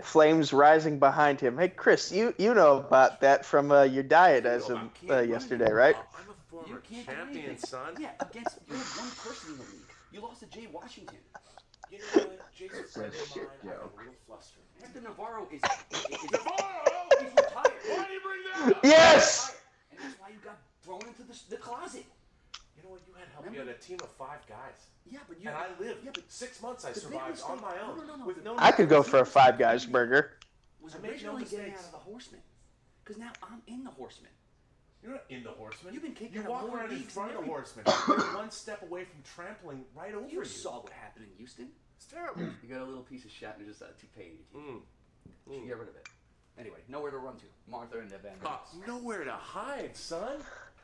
Flames rising behind him. Hey, Chris, you know about that from your diet as of yesterday, right? I'm a former You can't do champion, anything. son. Yeah, against you have one person in the league. You lost to Jay Washington. You know what? Jason friend of shit, mine, I got Joe. a little flustered. Hector Navarro is Navarro! he's retired. Why do you bring that up? Yes! And that's why you got thrown into the closet. You know what? You had help. You had a team of 5 guys. Yeah, but you And I lived. Yeah, but 6 months I the big survived on mistake- my own. No. With no I could go for a Five Guys burger. Was I made no originally getting mistakes. out of the Horsemen. Because now I'm in the Horsemen. You're not in the Horseman. You've been kicked You out of walk more around in leagues front of than the every- Horseman. You're one step away from trampling right over you. You saw what happened in Houston. It's terrible. You got a little piece of Shatner, just a toupee in your teeth. You should get rid of it. Anyway, nowhere to run to. Martha and Evan. Nowhere to hide, son.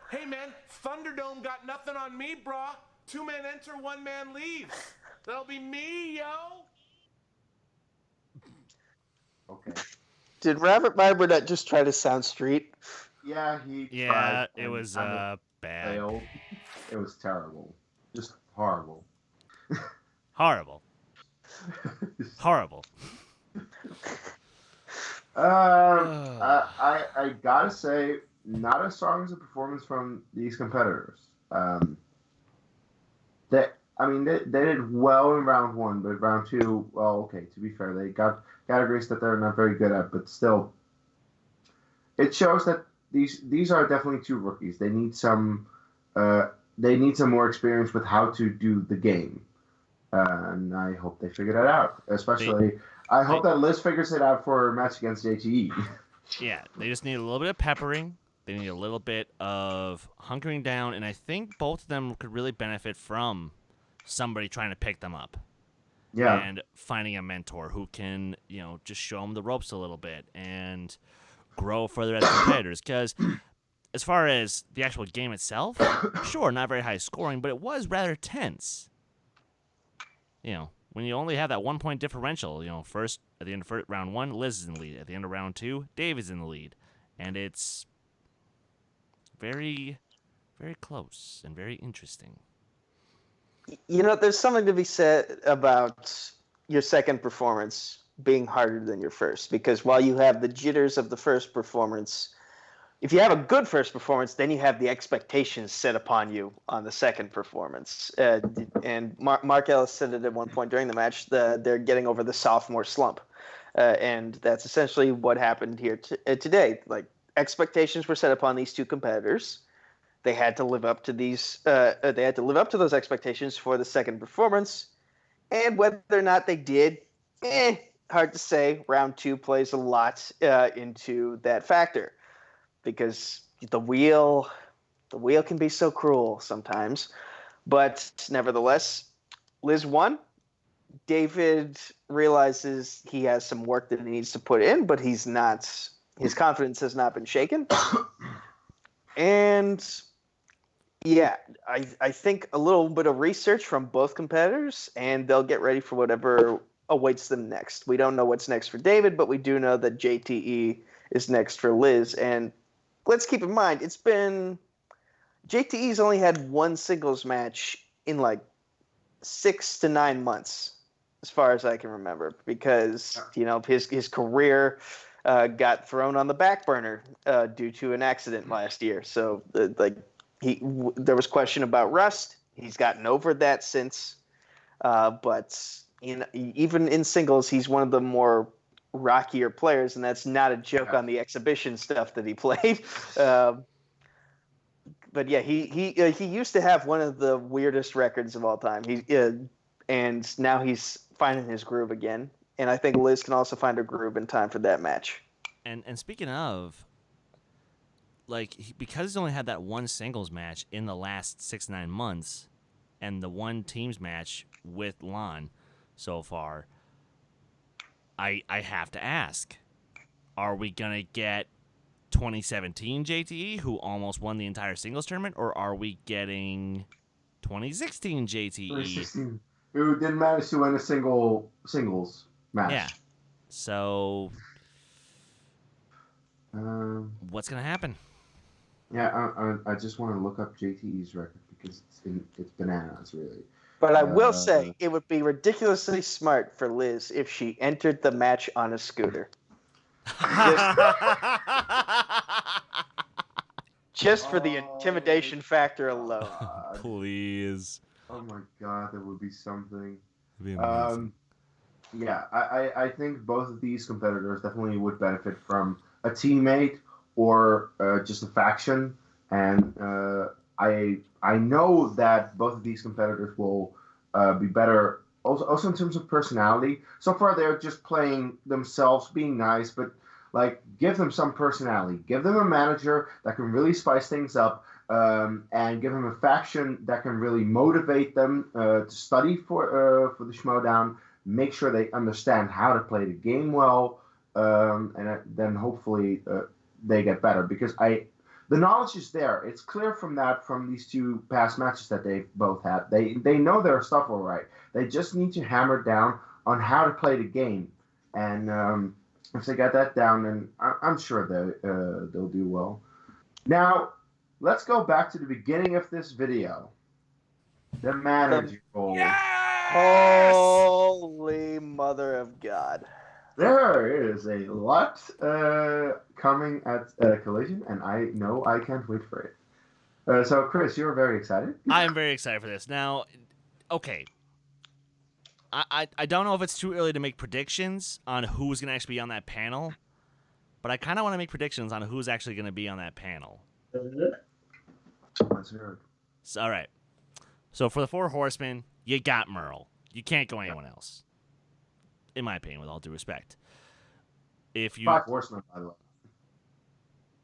Hey, man, Thunderdome got nothing on me, brah. 2 men enter, 1 man leaves. That'll be me, yo. Okay. Did Robert My Burnett just try to sound street? Yeah, he Yeah, tried it and was kind of bad. failed. It was terrible. Just horrible. Horrible. Horrible. I gotta say, not as strong as a performance from these competitors. They did well in round 1, but round 2, well, okay. To be fair, they got categories that they're not very good at, but still, it shows that these are definitely 2 rookies. They need some more experience with how to do the game, and I hope they figure that out. Especially, I hope that Liz figures it out for a match against JTE. Yeah, they just need a little bit of peppering. They need a little bit of hunkering down, and I think both of them could really benefit from somebody trying to pick them up. Yeah. And finding a mentor who can, just show them the ropes a little bit and grow further as competitors. Because as far as the actual game itself, sure, not very high scoring, but it was rather tense. When you only have that 1-point differential, first at the end of round 1, Liz is in the lead. At the end of round 2, Dave is in the lead. And it's very, very close and very interesting. There's something to be said about your second performance being harder than your first, because while you have the jitters of the first performance, if you have a good first performance, then you have the expectations set upon you on the second performance. And Mark Ellis said it at one point during the match, they're getting over the sophomore slump. And that's essentially what happened here today. Like, expectations were set upon these 2 competitors. They had to live up to those expectations for the second performance, and whether or not they did, hard to say. Round 2 plays a lot into that factor, because the wheel can be so cruel sometimes. But nevertheless, Liz won. David realizes he has some work that he needs to put in, but his confidence has not been shaken. And yeah, I think a little bit of research from both competitors, and they'll get ready for whatever awaits them next. We don't know what's next for David, but we do know that JTE is next for Liz. And let's keep in mind, JTE's only had one singles match in like 6 to 9 months, as far as I can remember, because his career got thrown on the back burner due to an accident last year. So there was question about rust. He's gotten over that since, but even in singles, he's one of the more rockier players, and that's not a joke on the exhibition stuff that he played. But yeah, he used to have one of the weirdest records of all time. And now he's finding his groove again. And I think Liz can also find her groove in time for that match. And speaking of, because he's only had that one singles match in the last 6-9 months, and the one teams match with Lon so far, I have to ask, are we gonna get 2017 JTE, who almost won the entire singles tournament, or are we getting 2016 JTE? 2016, who didn't manage to win a singles match. Yeah. So, what's going to happen? Yeah, I just want to look up JTE's record because it's bananas, really. But I will say, it would be ridiculously smart for Liz if she entered the match on a scooter. Just for the intimidation factor alone. Please. Oh my God, that would be something. That'd be amazing. Yeah, I think both of these competitors definitely would benefit from a teammate or just a faction, and I know that both of these competitors will be better also in terms of personality. So far, they're just playing themselves, being nice, but give them some personality. Give them a manager that can really spice things up, and give them a faction that can really motivate them to study for the Schmoedown. Make sure they understand how to play the game well, and then hopefully they get better. Because the knowledge is there. It's clear from these two past matches that they've both had. They know their stuff all right. They just need to hammer down on how to play the game, and if they get that down, then I'm sure they'll do well. Now, let's go back to the beginning of this video. The manager role. Yes! Holy mother of God. There is a lot coming at Collision, and I know I can't wait for it. So, Chris, you're very excited? I am very excited for this. Now, okay. I don't know if it's too early to make predictions on who's going to actually be on that panel, but I kind of want to make predictions on who's actually going to be on that panel. Let's hear it. So, all right. So for the Four Horsemen, you got Merle. You can't go anyone else, in my opinion, with all due respect. If you 5 Horsemen, by the way.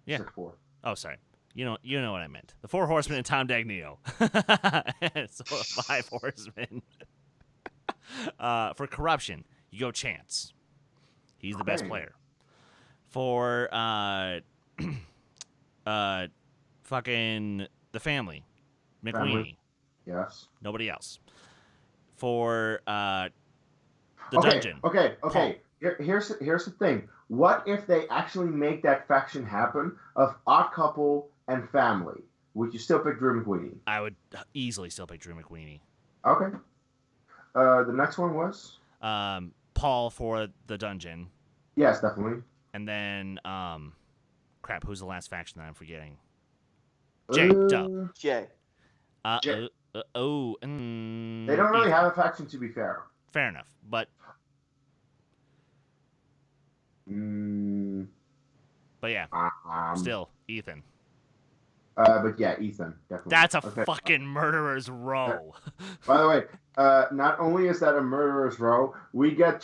Yeah. 6-4. Oh, sorry. You know what I meant. The Four Horsemen and Tom Dagnino. So 5 Horsemen. For Corruption, you go Chance. He's the best player. For fucking the family, McWeenie. Yes. Nobody else. For the dungeon. Okay. Here's the thing. What if they actually make that faction happen of Odd Couple and Family? Would you still pick Drew McWeenie? I would easily still pick Drew McWeenie. Okay. The next one was? Paul for the dungeon. Yes, definitely. And then, crap, who's the last faction that I'm forgetting? Jay. Duh. Jay. Jay. They don't really have a faction, to be fair. Fair enough, but... But yeah, still, Ethan. But yeah, Ethan, definitely. That's a fucking murderer's row. By the way, not only is that a murderer's row, we get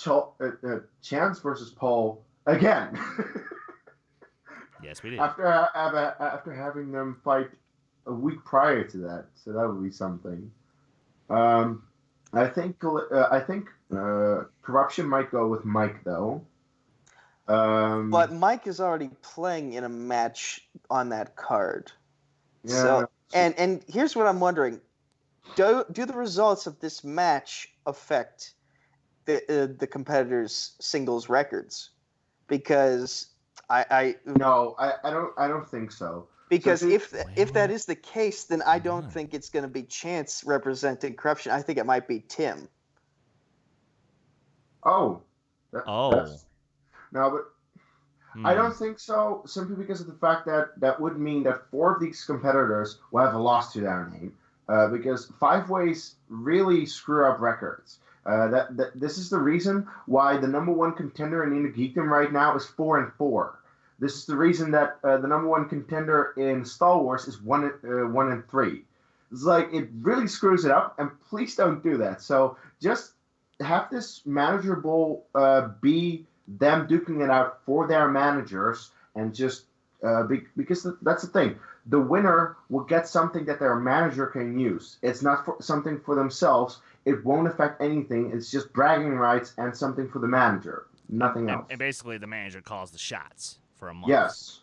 Chance versus Paul again. Yes, we did. After having them fight a week prior to that, so that would be something. I think Corruption might go with Mike though. But Mike is already playing in a match on that card. Yeah. So, and here's what I'm wondering: do the results of this match affect the competitors' singles records, because I don't think so. Because if that is the case, then I don't think it's going to be Chance representing Corruption. I think it might be Tim. No, but I Hmm. don't think so, simply because of the fact that would mean that 4 of these competitors will have a loss to their name, because 5-ways really screw up records. This is the reason why the number 1 contender in Inner Geekdom right now is 4-4. This is the reason that the number 1 contender in Star Wars is 1-3. It's like, it really screws it up, and please don't do that. So just have this manageable be them duking it out for their managers, and just because that's the thing. The winner will get something that their manager can use. It's not something for themselves. It won't affect anything. It's just bragging rights and something for the manager. Nothing else. And basically, the manager calls the shots for a month. Yes,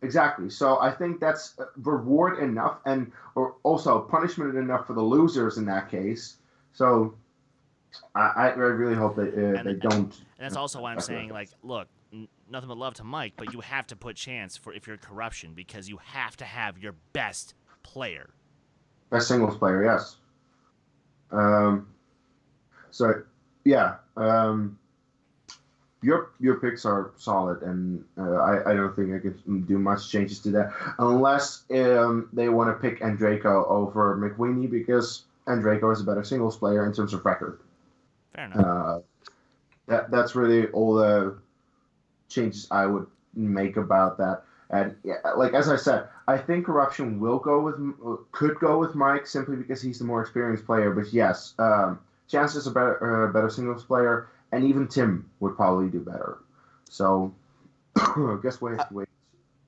exactly. So I think that's reward enough, or also punishment enough for the losers in that case. So I really hope that they don't. And that's also why I'm saying, like, look, nothing but love to Mike, but you have to put Chance if you're Corruption, because you have to have your best player. Best singles player, yes. So yeah, your picks are solid, and I don't think I can do much changes to that, unless they want to pick Andreyko over McWeeny, because Andreyko is a better singles player in terms of record. Fair enough. That's really all the changes I would make about that. And yeah, like as I said, I think Corruption could go with Mike, simply because he's the more experienced player. But yes, Chance is a better singles player, and even Tim would probably do better. So I guess we have to wait.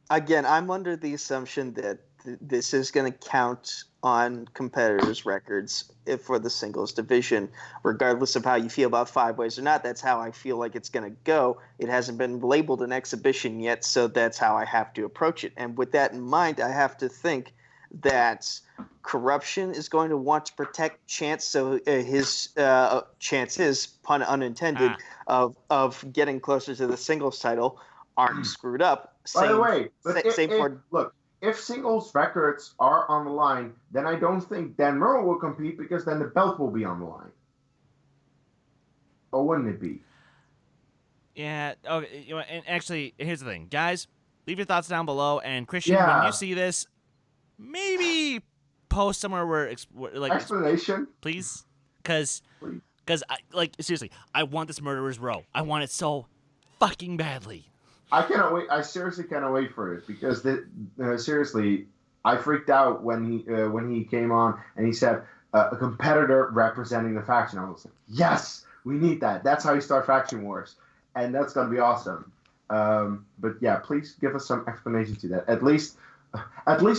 Again, I'm under the assumption that this is going to count on competitors' records for the singles division, regardless of how you feel about 5-ways or not. That's how I feel like it's going to go. It hasn't been labeled an exhibition yet, so that's how I have to approach it. And with that in mind, I have to think that Corruption is going to want to protect Chance, so his chances, pun unintended, of getting closer to the singles title aren't screwed up. By the way, look, if singles records are on the line, then I don't think Dan Murrow will compete, because then the belt will be on the line. Or wouldn't it be? Yeah. Okay. And actually, here's the thing, guys. Leave your thoughts down below. And Christian, when you see this, maybe post somewhere where like explanation, please, because seriously, I want this Murderer's Row. I want it so fucking badly. I cannot wait. I seriously cannot wait for it, because seriously, I freaked out when he came on and he said a competitor representing the faction. I was like, yes, we need that. That's how you start faction wars, and that's gonna be awesome. But yeah, please give us some explanation to that. At least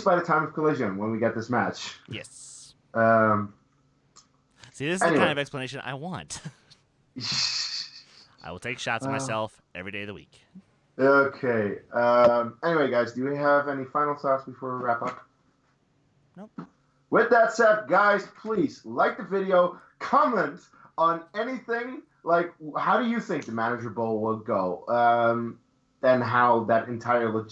by the time of Collision, when we get this match. Yes. See, this is the kind of explanation I want. I will take shots at myself every day of the week. Okay. Anyway, guys, do we have any final thoughts before we wrap up? Nope. With that said, guys, please like the video, comment on anything, like how do you think the Manager Bowl will go, and how that entire the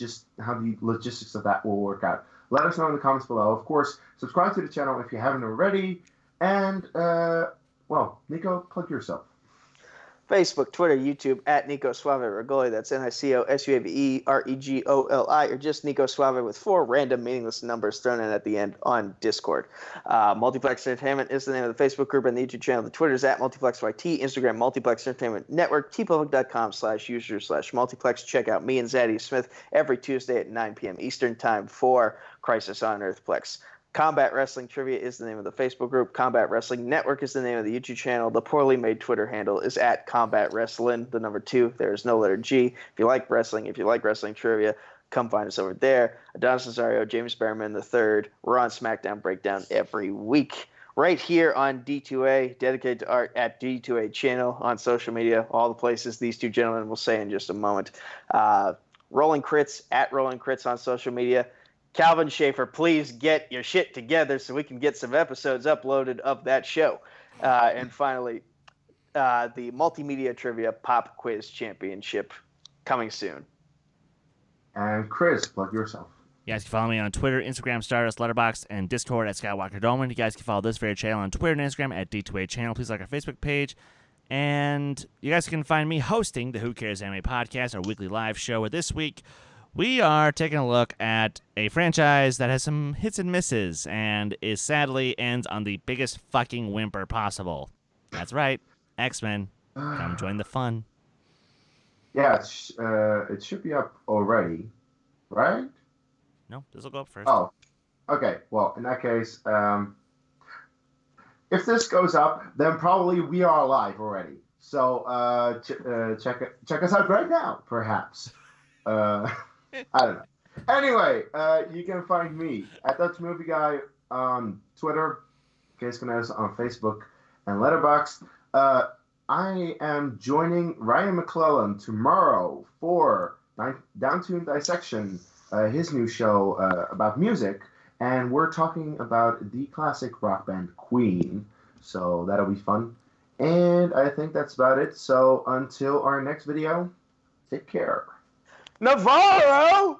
logistics of that will work out. Let us know in the comments below. Of course, subscribe to the channel if you haven't already, and well, Nico, plug yourself. Facebook, Twitter, YouTube, at Nico Suave Regoli. That's NicoSuaveRegoli, or just Nico Suave with 4 random meaningless numbers thrown in at the end on Discord. Multiplex Entertainment is the name of the Facebook group and the YouTube channel. The Twitter is at MultiplexYT, Instagram Multiplex Entertainment Network, tpublic.com/user/multiplex. Check out me and Zaddy Smith every Tuesday at 9 p.m. Eastern Time for Crisis on Earthplex. Combat Wrestling Trivia is the name of the Facebook group. Combat Wrestling Network is the name of the YouTube channel. The poorly made Twitter handle is at Combat Wrestling, the number 2. There is no letter G. If you like wrestling, if you like wrestling trivia, come find us over there. Adonis Nazario, James Berman III. We're on SmackDown Breakdown every week. Right here on D2A, dedicated to art at D2A channel on social media, all the places these two gentlemen will say in just a moment. Rolling Crits at Rolling Crits on social media. Calvin Schaefer, please get your shit together so we can get some episodes uploaded of that show. And finally, the Multimedia Trivia Pop Quiz Championship coming soon. And Chris, plug yourself. You guys can follow me on Twitter, Instagram, Stardust, Letterboxd, and Discord at Skywalker Dolman. You guys can follow this very channel on Twitter and Instagram at D2A channel. Please like our Facebook page. And you guys can find me hosting the Who Cares Anime podcast, our weekly live show, where this week we are taking a look at a franchise that has some hits and misses and is sadly ends on the biggest fucking whimper possible. That's right, X-Men. Come join the fun. Yeah, it should be up already, right? No, this will go up first. Oh, okay. Well, in that case, if this goes up, then probably we are live already. So check us out right now, perhaps. I don't know. Anyway, you can find me at Dutch Movie Guy on Twitter, Case Canales on Facebook, and Letterboxd. I am joining Ryan McClellan tomorrow for Down to Dissection, his new show about music, and we're talking about the classic rock band Queen. So that'll be fun. And I think that's about it. So until our next video, take care. Navarro!